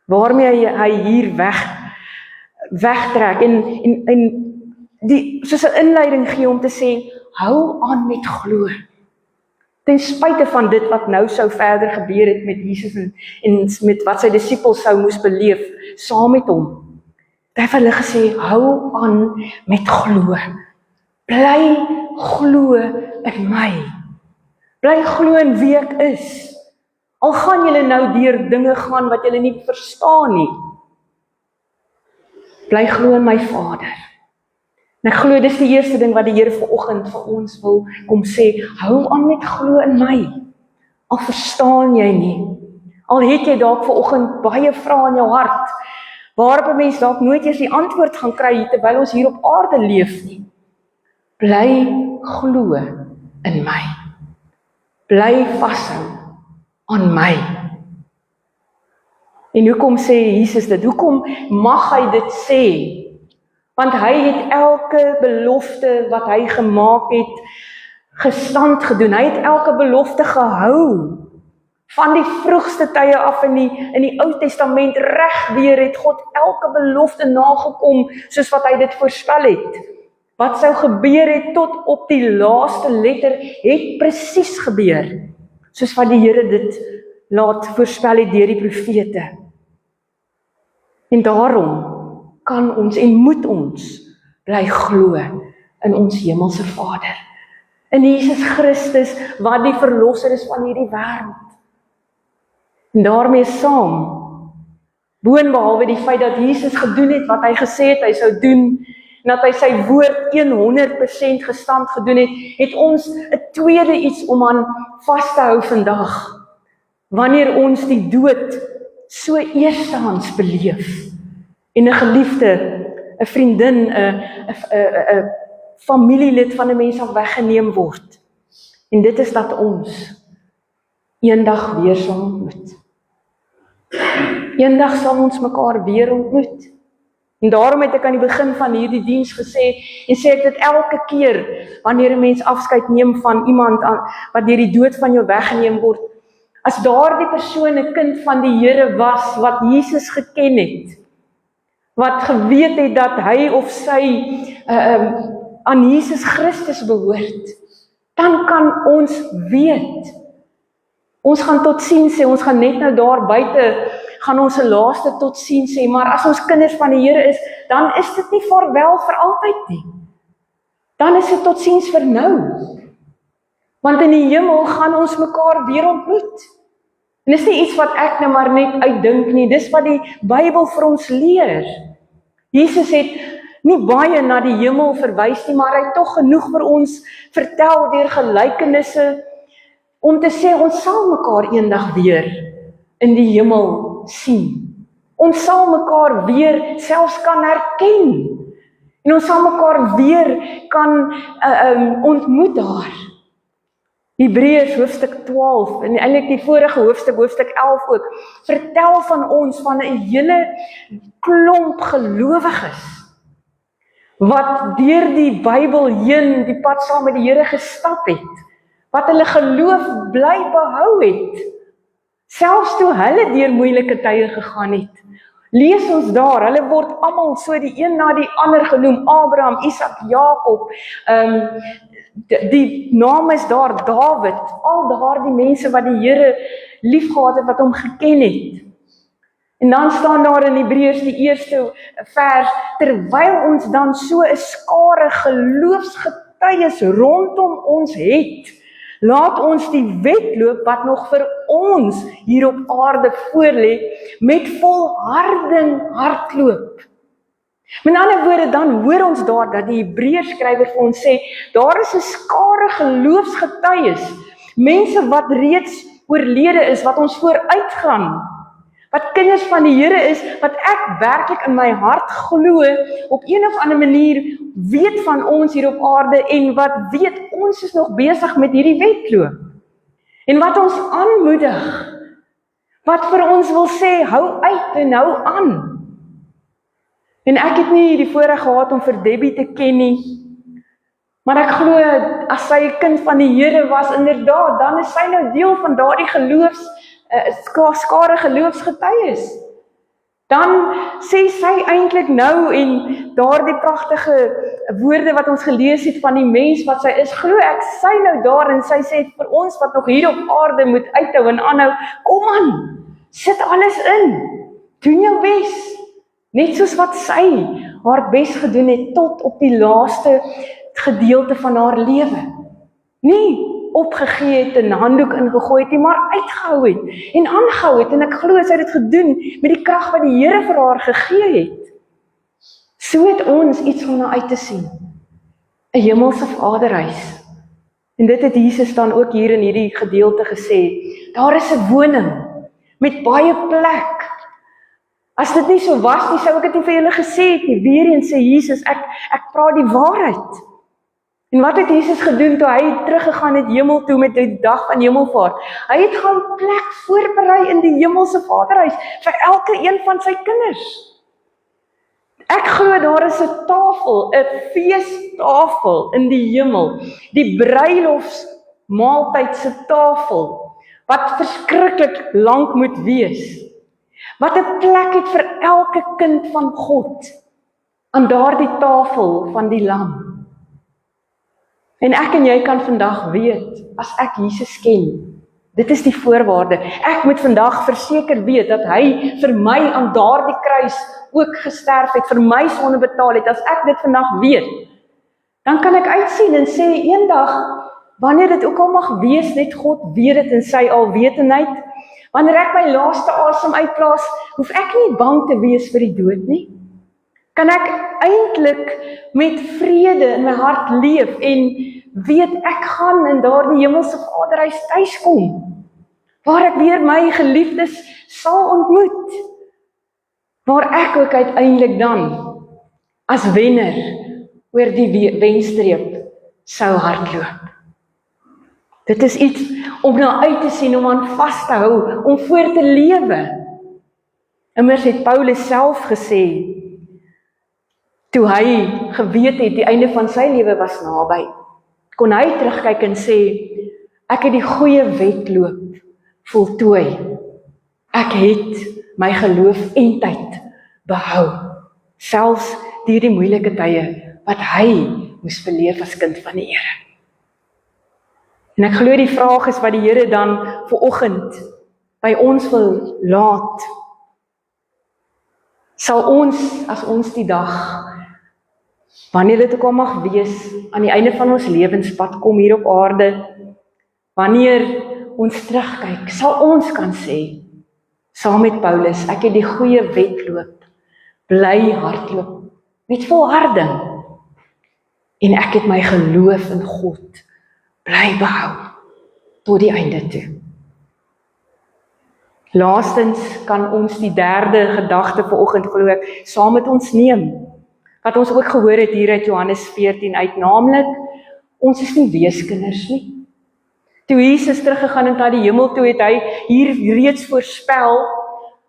waarmee hy hier wegtrek, en soos 'n inleiding gee om te sê, hou aan met glo. Ten spyte van dit wat nou sou verder gebeur het met Jesus en met wat sy disippels sou moes beleef, saam met hom. Hy het vir hulle gesê, hou aan met glo. Bly glo in my. Bly glo in wie ek is. Al gaan julle nou deur dinge gaan wat julle nie verstaan nie. Bly glo in my Vader. En ek glo dis die eerste ding wat die Here vanoggend vir ons wil kom sê, hou aan met glo in my. Al verstaan jy nie. Al het jy dalk vanoggend baie vrae in jou hart, waarop 'n mens dalk nooit eers die antwoord gaan kry terwyl ons hier op aarde leef nie. Bly glo in my. Bly vashou aan my. En hoekom sê Jesus dit? Hoekom mag hy dit sê? Want hy het elke belofte wat hy gemaak het, gestand gedoen. Hy het elke belofte gehou. Van die vroegste tye af in die Ou Testament reg weer het God elke belofte nagekom, soos wat hy dit voorspel het. Wat sou gebeur het tot op die laaste letter, het presies gebeur, soos wat die Here dit laat voorspel het deur die profete. En daarom kan ons en moet ons bly glo in ons hemelse Vader. In Jesus Christus, wat die verlosser is van hierdie wêreld. En daarmee saam, boonbehalwe die feit dat Jesus gedoen het wat hy gesê het hy sou doen, en dat hy sy woord 100% gestand gedoen het, het ons 'n tweede iets om aan vas te hou vandag, wanneer ons die dood so eerstehands beleef, en 'n geliefde, 'n vriendin, 'n familielid van 'n mens af weggeneem word. En dit is dat ons eendag weer sal ontmoet. Eendag sal ons mekaar weer ontmoet. En daarom het ek aan die begin van hierdie diens gesê, en sê ek dit elke keer, wanneer 'n mens afskeid neem van iemand wat deur die dood van jou weggeneem word, as daardie persoon 'n kind van die Here was, wat Jesus geken het, wat geweet het dat hy of sy aan Jesus Christus behoort, dan kan ons weet, ons gaan totsiens sê, ons gaan net nou daar buite, gaan ons 'n laaste totsiens sê, maar as ons kinders van die Here is, dan is dit nie vaarwel vir altyd nie. Dan is dit totsiens vir nou. Want in die hemel gaan ons mekaar weer ontmoet. En dis nie iets wat ek nou maar net uitdink nie, dis wat die Bybel vir ons leer. Jesus het nie baie na die hemel verwys nie, maar hy het tog genoeg vir ons vertel deur gelykenisse, om te sê, ons sal mekaar eendag weer in die hemel sien. Ons sal mekaar weer selfs kan herken. En ons sal mekaar weer kan ontmoet daar. Hebreërs hoofstuk 12, en eintlik die vorige hoofstuk 11 ook, vertel van ons van 'n hele klomp gelowiges, wat deur die Bybel heen die pad saam met die Here gestap het, wat hulle geloof bly behou het, selfs toe hulle deur moeilike tye gegaan het. Lees ons daar, hulle word almal so die een na die ander genoem, Abraham, Isak, Jakob, die naam is daar, Dawid, al daardie mense wat die Here liefgehad het, wat hom geken het. En dan staan daar in Hebreërs die eerste vers, terwyl ons dan so 'n skare geloofsgetuies rondom ons het, laat ons die wedloop wat nog vir ons hier op aarde voorlê, met volharding hardloop. Met ander woorde, dan hoor ons daar dat die Hebreërs skrywer vir ons sê, daar is 'n skare geloofsgetuies, mense wat reeds oorlede is, wat ons vooruitgaan, wat kinders van die Here is, wat ek werklik in my hart glo, op een of ander manier weet van ons hier op aarde, en wat weet, ons is nog besig met hierdie wedloop. En wat ons aanmoedig, wat vir ons wil sê, hou uit en hou aan. En ek het nie die voorreg gehad om vir Debbie te ken nie, maar ek glo, as sy 'n kind van die Here was, inderdaad, dan is sy nou deel van daardie skare geloofsgetuies. Dan sê sy eintlik nou, en daardie pragtige woorde wat ons gelees het van die mens wat sy is, glo ek, sy nou daar en sy sê vir ons wat nog hier op aarde moet uithou en aanhou, kom aan, sit alles in, doen jou bes, net soos wat sy haar bes gedoen het tot op die laaste gedeelte van haar lewe. Nie opgegee het en handdoek ingegooi het nie, maar uitgehou het en aangehou het, en ek glo sy het dit gedoen met die krag wat die Here vir haar gegee het. So het ons iets om na uit te sien, 'n hemelse Vaderhuis. En dit het Jesus dan ook hier in hierdie gedeelte gesê, daar is 'n woning met baie plek. As dit nie so was nie, sou ek dit nie vir julle gesê het nie. Weereens sê Jesus, ek praat die waarheid. En wat het Jesus gedoen toe hy teruggegaan het hemel toe met die dag van hemelvaart? Hy het gaan plek voorberei in die hemelse Vaderhuis vir elke een van sy kinders. Ek glo daar is 'n tafel, 'n feestafel in die hemel, die bruilofsmaaltyd se tafel, wat verskriklik lank moet wees. Wat 'n plek het vir elke kind van God aan daardie tafel van die Lam. En ek en jy kan vandag weet, as ek Jesus ken, dit is die voorwaarde. Ek moet vandag verseker weet dat hy vir my aan daardie kruis ook gesterf het, vir my sonde betaal het. As ek dit vandag weet, dan kan ek uitsien en sê eendag, wanneer dit ook al mag wees, net God weet dit in sy alwetendheid. Wanneer ek my laaste asem uitblaas, hoef ek nie bang te wees vir die dood nie. Kan ek eintlik met vrede in my hart leef en weet ek gaan in daardie hemelse Vaderhuis tuiskom, waar ek weer my geliefdes sal ontmoet, waar ek ook uiteindelik dan as wenner oor die wenstreep sou hardloop. Dit is iets om na uit te sien, om aan vas te hou, om voor te lewe. Immers het Paulus self gesê, toe hy geweet het die einde van sy lewe was naby, kon hy terugkyk en sê, ek het die goeie wedloop voltooi. Ek het my geloof en tyd behou, selfs deur die moeilike tye wat hy moes beleef as kind van die Here. En ek glo die vraag is wat die Here dan vanoggend by ons wil laat. Sal ons, as ons die dag, wanneer dit ook al mag wees, aan die einde van ons lewenspad kom hier op aarde, wanneer ons terugkyk, sal ons kan sê, saam met Paulus, ek het die goeie wedloop, bly hardloop, met volharding, en ek het my geloof in God bly behou, tot die einde toe. Laastens kan ons die derde gedagte vanoggend glo ek saam met ons neem, wat ons ook gehoor het hier uit Johannes 14 uit, naamlik, ons is nie weeskinders nie. Toe Jesus teruggegaan het na die hemel toe, het hy hier reeds voorspel,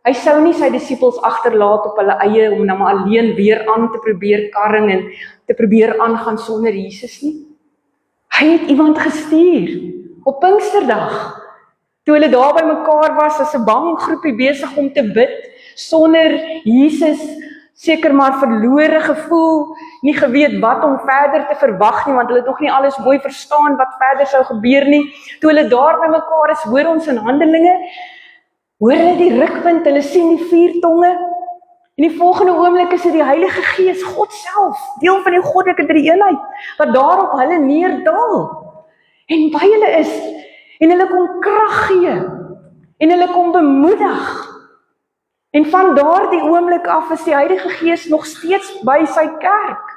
hy sou nie sy disippels agterlaat op hulle eie, om nou maar alleen weer aan te probeer karring en te probeer aangaan sonder Jesus nie. Hy het iemand gestuur, op Pinksterdag, toe hulle daar by mekaar was, as 'n bang groepie besig om te bid, sonder Jesus, seker maar verlore gevoel, nie geweet wat om verder te verwag nie, want hulle het nog nie alles mooi verstaan wat verder sou gebeur nie. Toe hulle daar by mekaar is, hoor ons in Handelinge, hoor hulle die rukwind, hulle sien die 4 tonge, en die volgende oomblik is dit die Heilige Gees, God self, deel van die goddelike drie-eenheid, wat daar op hulle neerdaal, en by hulle is, en hulle kom krag gee, en hulle kom bemoedig. En van daardie oomblik af is die Heilige Gees nog steeds by sy kerk.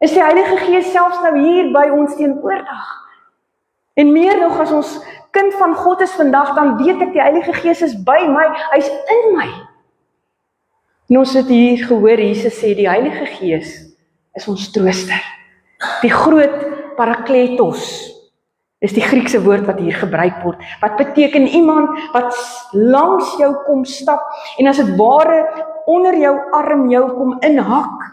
Is die Heilige Gees selfs nou hier by ons teenwoordig. En meer nog, as ons kind van God is vandag, dan weet ek die Heilige Gees is by my, hy's in my. En ons het hier gehoor, Jesus sê, die Heilige Gees is ons trooster. Die groot Parakletos is die Griekse woord wat hier gebruik word, wat beteken iemand wat langs jou kom stap, en as het ware onder jou arm jou kom inhak,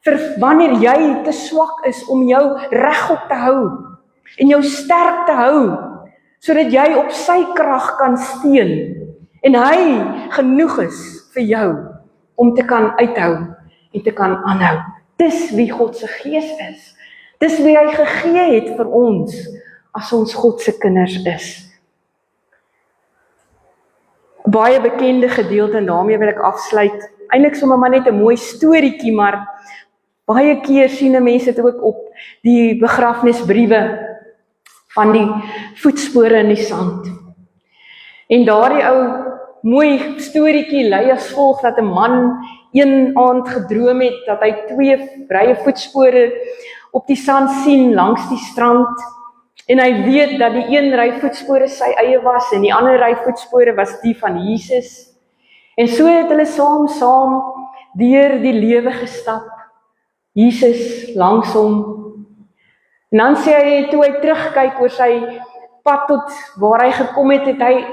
vir wanneer jy te swak is om jou regop te hou, en jou sterk te hou, sodat jy op sy krag kan steun, en hy genoeg is vir jou, om te kan uithou en te kan aanhou. Dis wie God se Gees is. Dis wie hy gegee het vir ons, as ons God se kinders is. Baie bekende gedeelte, en daarmee wil ek afsluit, eintlik sommer maar net 'n mooi storieetjie, maar baie keer sien mense dit ook op die begrafnisbriewe van die voetspore in die sand. En daardie ou mooi storieetjie lei as volg dat 'n man een aand gedroom het dat hy 2 rye voetspore op die sand sien langs die strand, en hy weet dat die een ry voetspore sy eie was en die ander ry voetspore was die van Jesus. En so het hulle saam deur die lewe gestap, Jesus langs hom. En dan sê hy, toe hy terugkyk oor sy pad tot waar hy gekom het, het hy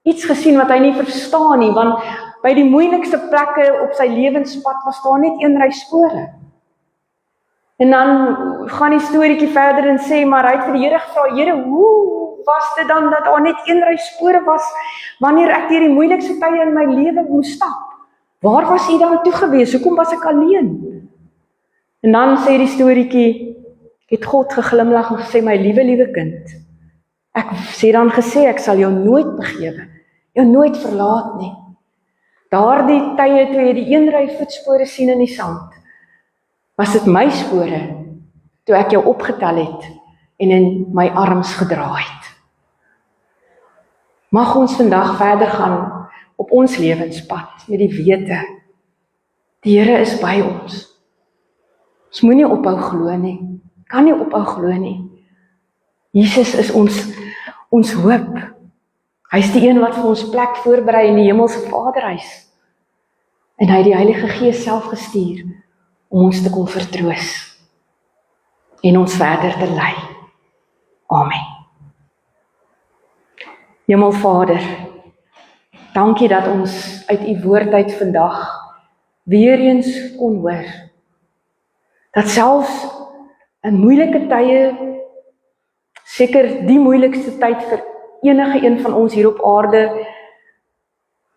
iets gesien wat hy nie verstaan nie, want by die moeilikste plekke op sy lewenspad was daar net 1 ry spore. En dan gaan die storieetjie verder en sê, maar hy het vir die Here gevra, Here, hoe was dit dan dat daar net 1 ry spore was, wanneer ek deur die moeilikste tye in my lewe moes stap? Waar was U dan toe gewees? Hoekom was ek alleen? En dan sê die storieetjie, het God geglimlag en gesê, my liewe kind, ek sê dan gesê, ek sal jou nooit begewe, jou nooit verlaat nie. Daardie tye toe jy die 1 ry voetspore sien in die sand, was dit my spore, toe ek jou opgetel het, en in my arms gedra het. Mag ons vandag verder gaan op ons lewenspad, met die wete, die Here is by ons. Ons moenie ophou glo nie, kan nie ophou glo nie. Jesus is ons hoop. Hy is die een wat vir ons plek voorberei in die hemelse Vaderhuis. En hy het die Heilige Gees self gestuur, om ons te kon vertroos, en ons verder te lei. Amen. Hemelvader, dankie dat ons uit U woord uit vandag weer eens kon hoor, dat selfs in moeilike tye, seker die moeilikste tyd vir enige een van ons hier op aarde,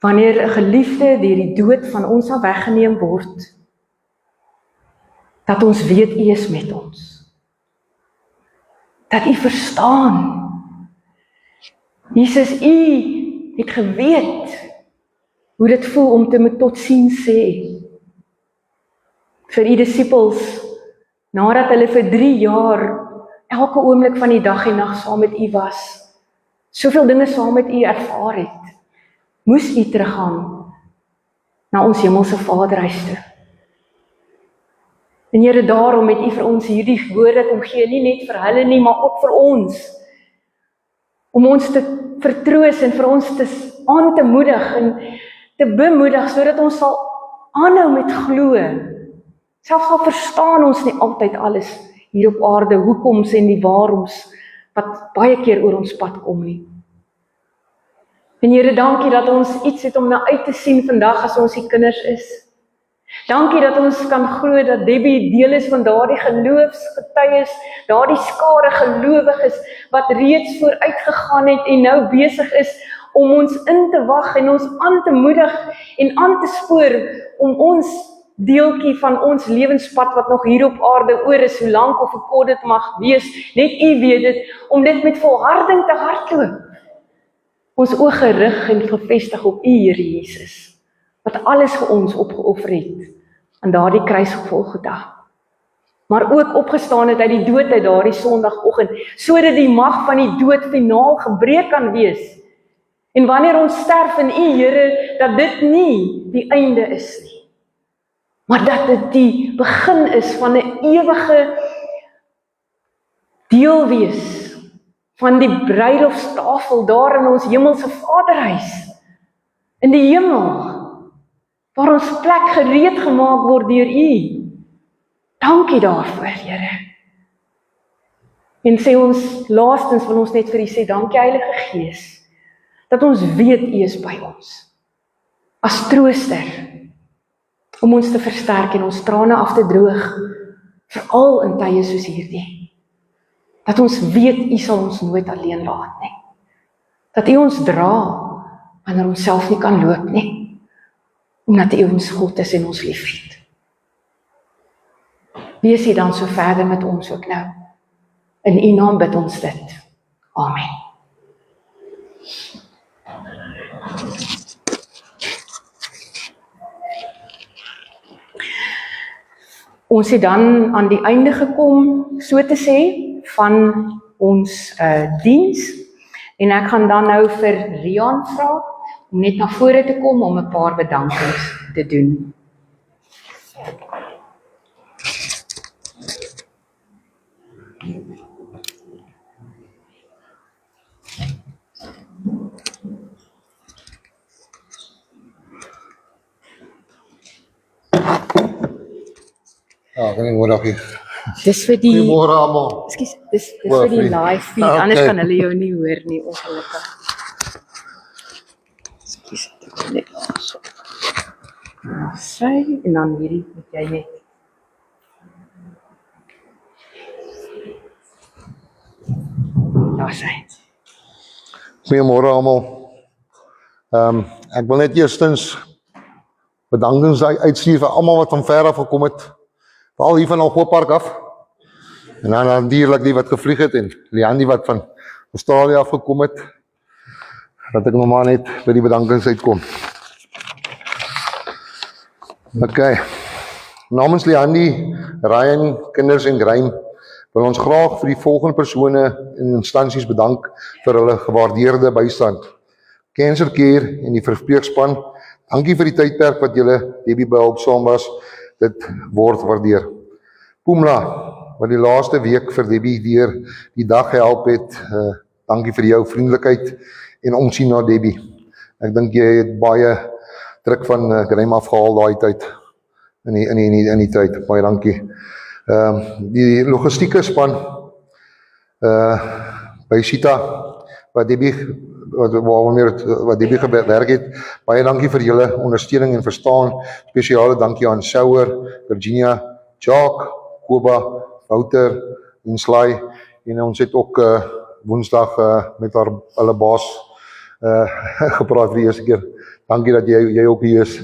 wanneer 'n geliefde deur die dood van ons sal weggeneem word, dat ons weet U is met ons. Dat U verstaan. Jesus, U het geweet hoe dit voel om te moet totsiens sê vir U disippels, nadat hulle vir 3 jaar elke oomblik van die dag en nag saam met U was, soveel dinge saam met U ervaar het, moes U teruggaan na ons hemelse Vaderhuis toe. En Here, daarom het U vir ons hierdie woorde kom gee, nie net vir hulle nie, maar ook vir ons, om ons te vertroos en vir ons aan te moedig en te bemoedig, sodat ons sal aanhou met glo. Selfs al verstaan ons nie altyd alles hier op aarde, hoekoms en die waaroms, wat baie keer oor ons pad kom nie. En Here, dankie dat ons iets het om na uit te sien vandag as ons die kinders is. Dankie dat ons kan glo dat Debbie deel is van daardie geloofsgetuies, daardie skare gelowiges wat reeds vooruit gegaan het en nou besig is om ons in te wag en ons aan te moedig en aan te spoor om ons deeltjie van ons lewenspad wat nog hier op aarde oor is, hoe lank of hoe kort dit mag wees, net U weet dit, om dit met volharding te hardloop. Ons oë gerig en gefestig op U, Here Jesus, wat alles vir ons opgeoffer het aan daardie kruis op Golgotha. Maar ook opgestaan het uit die dood uit daardie Sondagoggend, sodat die mag van die dood finaal gebreek kan wees. En wanneer ons sterf in U, Here, dat dit nie die einde is nie, maar dat dit die begin is van 'n ewige deel wees van die bruilofstafel daar in ons hemelse Vaderhuis, in die hemel, waar ons plek gereed gemaak word deur U. Dankie daarvoor, Here. En sê ons, laastens wil ons net vir U sê, dankie Heilige Gees, dat ons weet U is by ons, as trooster, om ons te versterk en ons trane af te droog, veral in tye soos hierdie. Dat ons weet U sal ons nooit alleen laat nie. Dat U ons dra, wanneer ons self nie kan loop nie. omdat U ons God is en ons liefhet. Wees U dan so verder met ons ook nou. In U naam bid ons dit. Amen. Ons het dan aan die einde gekom, so te sê, van ons diens. En ek gaan dan nou vir Rian vra om net na vore te kom om 'n paar bedankings te doen. Ja, goeiemôre hier. Dis vir die, Goeiemôre almal. ekskuus, dis vir die live feed, anders Okay. kan hulle jou nie hoor nie, ongelukkig. Ekskuus, ek het net so. Sy, en dan hierdie moet jy net. Daar sy. Goeiemôre almal. Ek wil net eerstens bedankings uitstuur vir almal wat van ver af gekom het. Veral hier van Algopark af. En dan natuurlik die wat gevlieg het en Leandi wat van Australië af gekom het. Dat ek nog maar net by die bedankings uitkom. Okay. Namens Leandi, Ryan, kinders en Graham wil ons graag vir die volgende persone en instansies bedank vir hulle gewaardeerde bystand. Cancer Care en die verpleegspan, dankie vir die tydperk wat julle Debbie behulpsaam was, dit word waardeer. Pumla, wat die laaste week vir Debbie deur die dag gehelp het, dankie vir jou vriendelikheid en omsien na Debbie. Ek dink jy het baie druk van Graham afgehaal daai tyd, in die tyd, baie dankie. Die logistieke span, by Sita, wat Debbie gewerk het, baie dankie vir julle ondersteuning en verstaan, spesiale dankie aan Sauer, Virginia, Jacques, Koba, Wouter en Sly, en ons het ook Woensdag met hulle baas gepraat vir die eerste keer. Dankie dat jy ook hier is.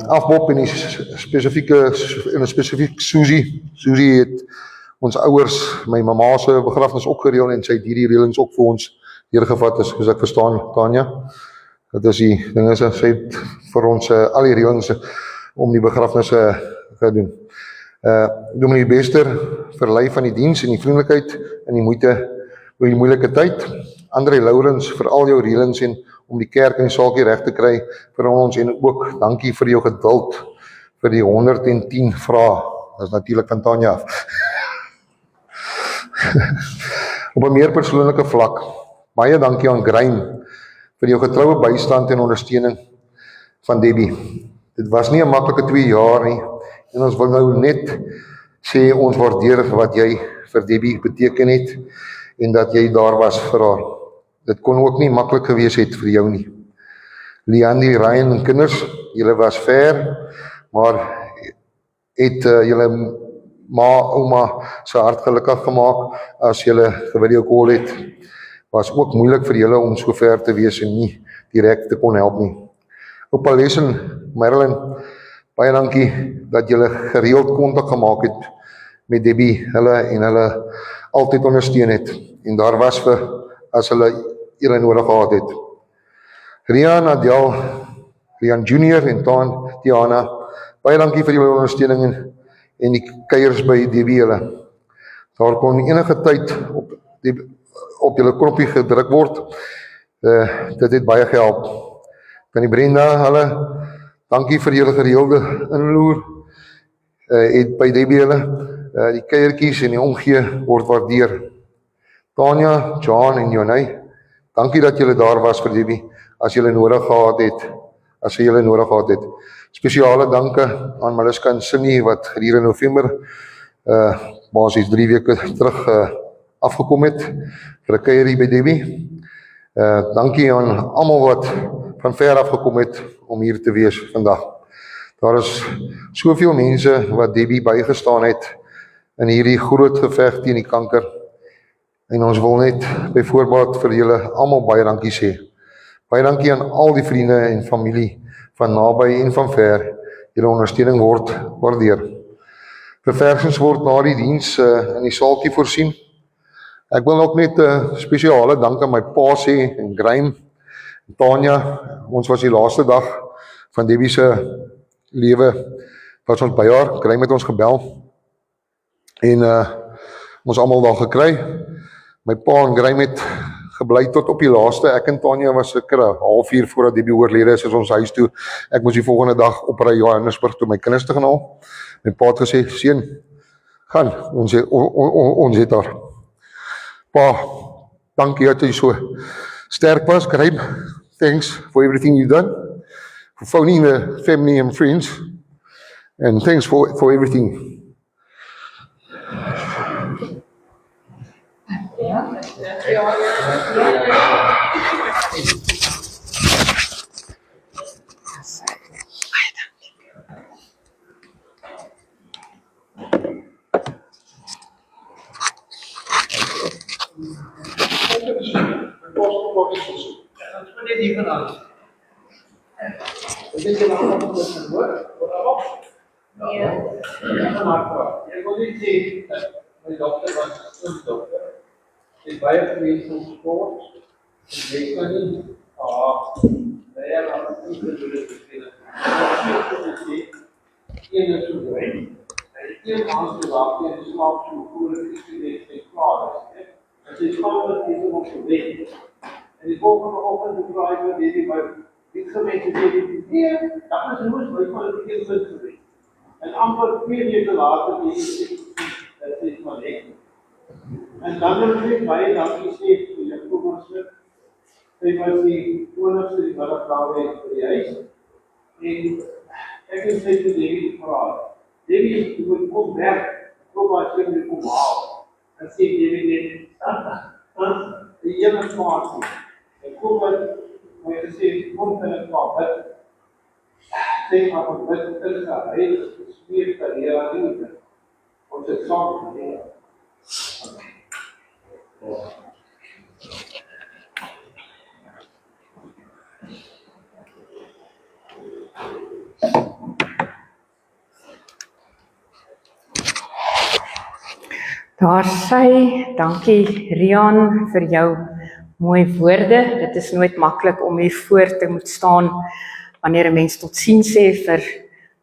Afbop en spesifiek Susie het ons ouers, my mamma se begrafnis ook gereël en sy het hierdie reëlings ook vir ons deurgevat, soos ek verstaan, Tanya. Dit is die ding is, sy het vir ons al die reëlings om die begrafnis gedoen. Dominee Bester, verlei van die diens en die vriendelikheid en die moeite oor die moeilike tyd. André Lourens, vir al jou reëlings en om die kerk en saakie reg te kry vir ons en ook dankie vir jou geduld vir die 110 vrae. Dit is natuurlik van Tanya af. Op 'n meer persoonlike vlak, baie dankie aan Graham vir jou getroue bystand en ondersteuning van Debbie. Dit was nie 'n maklike 2 jaar nie en ons wil nou net sê ons waardeer wat jy vir Debbie beteken het en dat jy daar was vir haar. Dit kon ook nie maklik gewees het vir jou nie. Leandi, Ryan en kinders, julle was ver, maar het julle ouma se hart gelukkig gemaak as julle video call het. Was ook moeilik vir julle om so ver te wees en nie direk te kon help nie. Oupa Les en Marilyn, baie dankie dat julle gereeld kontak gemaak het met Debbie, hulle altyd ondersteun het en daar was vir as hulle julle nodig gehad het. Rian, Adel, Rian Junior en Tiana, baie dankie vir julle ondersteuning en die kuiers by Debbie hulle. Daar kon enige tyd op julle knoppie gedruk word. Dit het baie gehelp. Kan die Brenda hulle, dankie vir julle gereelde inloer by Debbie hulle. Die kuiertjies en die omgee word waardeer. Tanya, John en Jonay, dankie dat julle daar was vir Debbie as julle nodig gehad het. Spesiale danke aan Mariska en Cindy wat gedurende November basies 3 weke terug afgekom het vir 'n kuierie by Debbie. Dankie aan almal wat van ver af gekom het om hier te wees vandag. Daar is soveel mense wat Debbie bygestaan het in hierdie groot geveg teen die kanker. En ons wil net byvoorbeeld vir julle almal baie dankie sê. Baie dankie aan al die vriende en familie van naby en van ver. Julle ondersteuning word waardeer. Verversings word na die diens in die saaltjie voorsien. Ek wil ook net spesiale dank aan my pa sê en Graeme, Tanya. Ons was die laaste dag van Debbie se lewe was ons by haar. Graeme het ons gebel en ons almal daar gekry. My pa en Graeme het gebly tot op die laaste. Ek en Tanya was seker 'n halfuur voordat Debbie oorlede is ons huis toe. Ek moes die volgende dag opry Johannesburg toe my kinders te gaan haal. My pa het gesê, seun, gaan, ons het daar. Pa, dankie dat jy so sterk was, Graeme. Thanks for everything you've done. For phoning the family and friends. And thanks for everything. Dit baie mense van sport, en leefkunde, daar aan die toegevoegde beskryf. Een is so brein. Een aanse raak jy slaap so voor dit klaar is. As jy slaap dat jy op geweet. En die volgende oggend die driver die by dit gemeente die dat is hoe my politieke punt gewees. En amper 2 weke later die dat is maar net. En dan wil ek baie dankie sê vir Jacob Monster. Hy was die oorlogse die middag vir die huis. En ek het sy te David gevra. David, jy moet kom werk. Kom as jy moet kom haal. En sê David net, die ene smaak. En kom maar jy sê, kom van het maar bid. Sê maar van bid, dit is een heilige gesmeerd karriere aan die ons het saam karriere. Daar sy, dankie Rian vir jou mooi woorde. Dit is nooit maklik om hier voor te moet staan wanneer 'n mens tot sien sê vir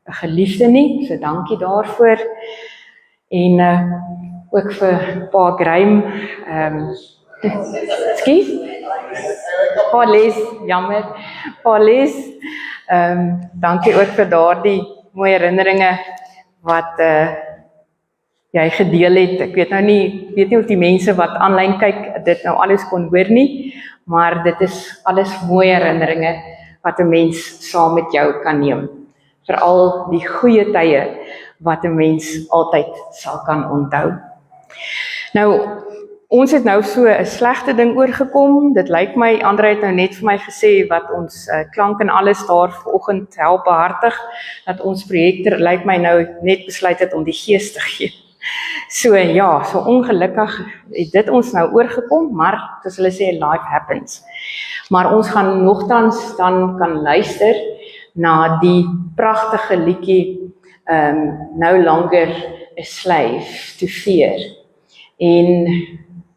'n geliefde nie. So dankie daarvoor. En ook vir Pa Graeme. Skie? Pa Les, jammer. Pa Les. Dankie ook vir daardie mooi herinneringe wat jy gedeel het. Ek weet nie of die mense wat aanlyn kyk dit nou alles kon hoor nie, maar dit is alles mooi herinneringe wat 'n mens saam met jou kan neem. Veral die goeie tye wat 'n mens altyd sal kan onthou. Nou, ons het nou so 'n slegte ding oorgekom. Dit lyk my, Andre het nou net vir my gesê wat ons klank en alles daar vanoggend help behartig, dat ons projekter lyk my nou net besluit het om die gees te gee. So ja, so ongelukkig het dit ons nou oorgekom, maar soos hulle sê, life happens. Maar ons gaan nogtans dan kan luister na die pragtige liedjie No Longer a Slave to Fear. En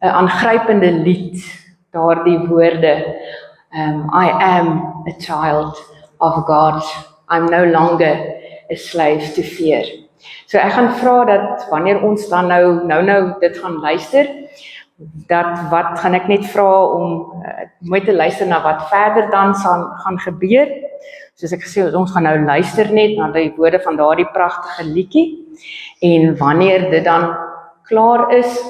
'n aangrypende lied, daardie woorde, I am a child of God, I'm no longer a slave to fear. So ek gaan vra dat wanneer ons dan nou dit gaan luister, gaan ek net vra om mooi te luister na wat verder dan gaan gebeur. Soos ek gesê het, ons gaan nou luister net na die woorde van daardie pragtige liedjie, en wanneer dit dan klaar is,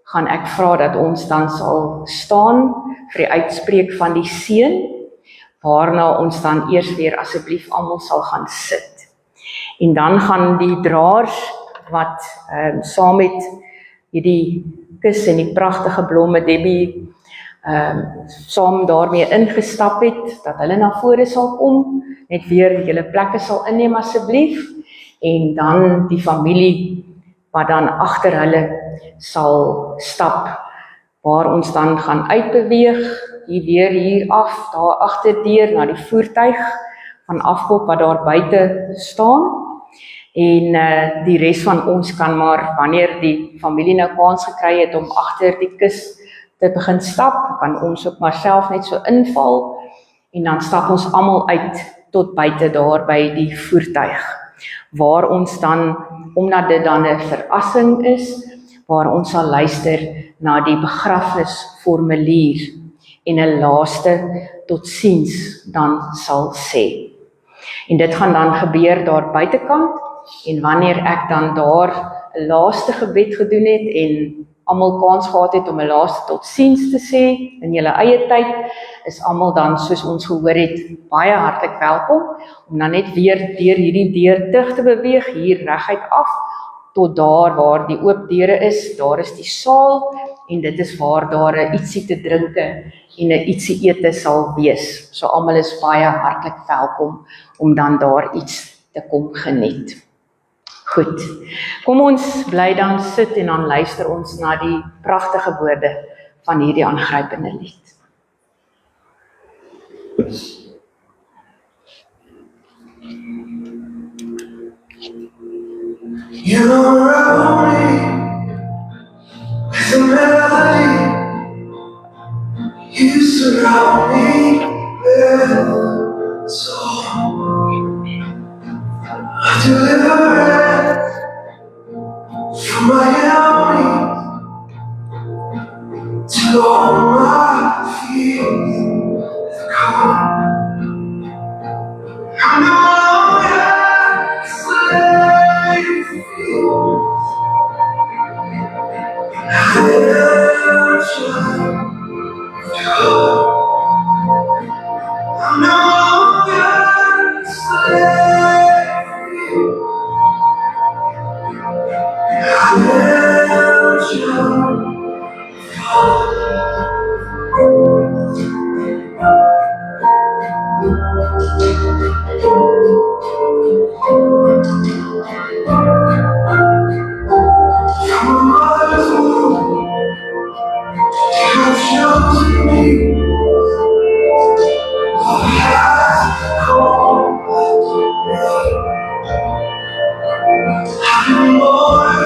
gaan ek vra dat ons dan sal staan vir die uitspreek van die seën, waarna ons dan eers weer asseblief almal sal gaan sit. En dan gaan die draers wat saam met hierdie kus en die pragtige blomme Debbie saam daarmee ingestap het, dat hulle na vore sal kom, net weer julle plekke sal inneem asseblief, en dan die familie wat dan agter hulle sal stap, waar ons dan gaan uitbeweeg hier af, daar agterdeur na die voertuig van afkop wat daar buite staan. En die res van ons kan maar, wanneer die familie nou kans gekry het om agter die kus te begin stap, kan ons ook maar self net so inval, en dan stap ons almal uit tot buite daar by die voertuig, waar ons dan, omdat dit dan 'n verrassing is, waar ons sal luister na die begrafnisformulier en 'n laaste totsiens dan sal sê. En dit gaan dan gebeur daar buitekant, en wanneer ek dan daar 'n laaste gebed gedoen het en almal kans gehad het om 'n laaste totsiens te sê in julle eie tyd, is almal dan, soos ons gehoor het, baie hartlik welkom om dan net weer deur hierdie deur terug te beweeg, hier reguit af tot daar waar die oop deure is. Daar is die saal, en dit is waar daar 'n ietsie te drinke en 'n ietsie ete sal wees. So almal is baie hartlik welkom om dan daar iets te kom geniet. Goed, kom ons bly dan sit en dan luister ons na die pragtige woorde van hierdie aangrypende lied. You surround me with a melody. You surround me with song of deliverance from my enemies till all my fears have gone. I'm no longer a slave to fear. I am a child of God. I'm no longer a slave to fear. I am a child of God. From a mother's womb, you have chosen me. Love has called me. I've been born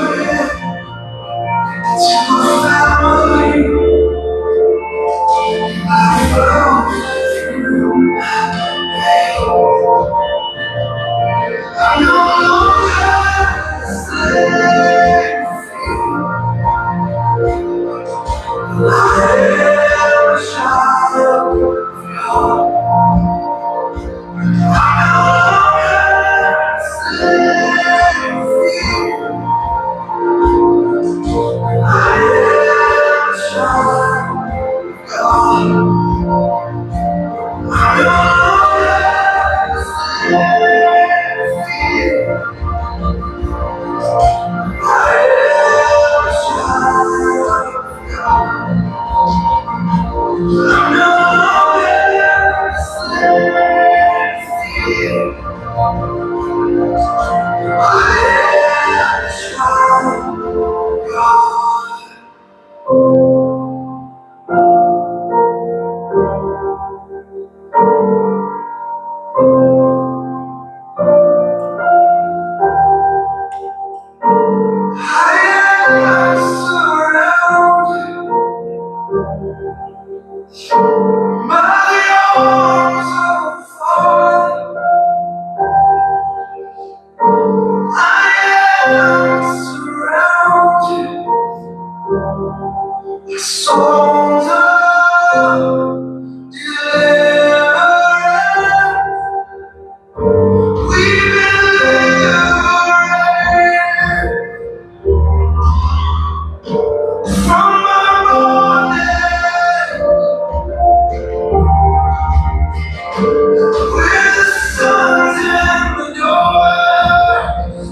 into a family. I found through my pain. I'm no longer a slave to fear. I am a child of God. I'm no longer a slave to fear. I am a child of God. I'm no longer a slave to fear. I am a child of God. I'm no longer a slave to fear. I am a child of God. I am surrounded by the arms of the Father. I am surrounded by songs of deliverance. We've been liberated from our bondage. We're the sons and the daughters.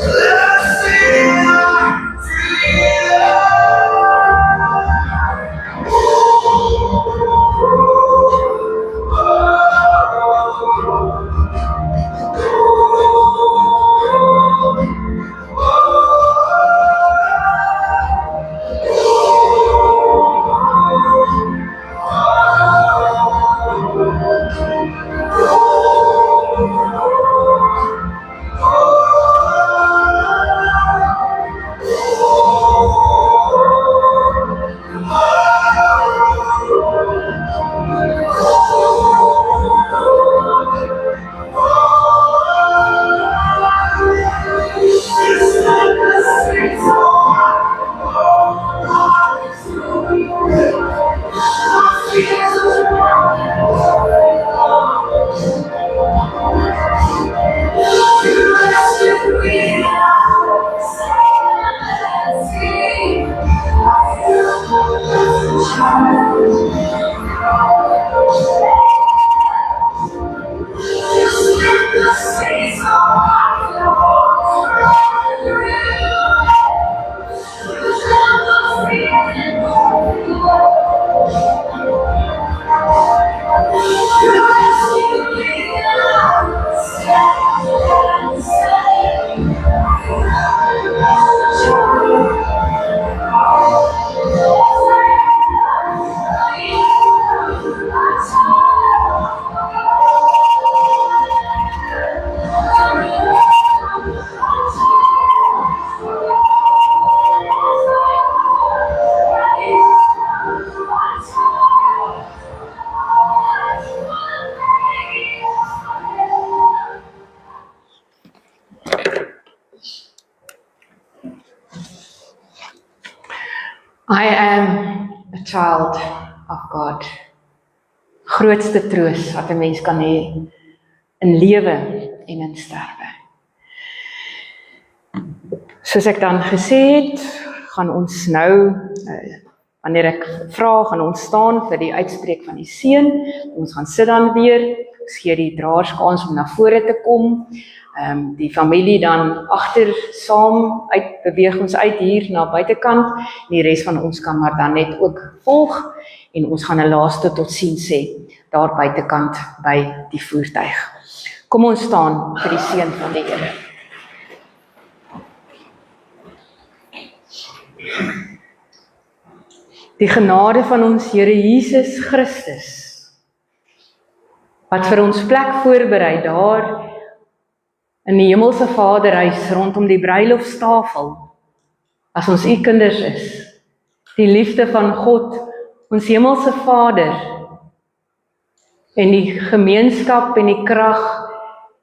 Let's sing our freedom. I am a child of God. Grootste troos wat 'n mens kan hê in lewe en in sterwe. Soos ek dan gesê het, gaan ons nou, wanneer ek vra, gaan ons staan vir die uitspreek van die seën. Ons gaan sit dan weer, ons gee die draers kans om na vore te kom. Die familie dan agter saam beweeg ons uit hier na buitekant. Die res van ons kan maar dan net ook volg en ons gaan 'n laaste totsiens sê daar buitekant by die voertuig. Kom ons staan vir die seën van die Here. Die genade van ons Here Jesus Christus, wat vir ons plek voorberei daar in die hemelse Vaderhuis rondom die bruilofstafel, as ons u kinders is, die liefde van God, ons hemelse Vader, en die gemeenskap en die krag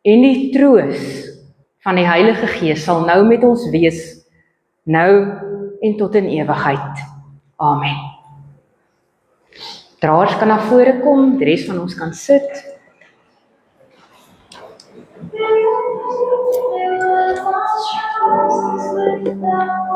en die troos van die Heilige Gees sal nou met ons wees, nou en tot in ewigheid. Amen. Draers kan na vore kom, die res van ons kan sit. We will not trust with them.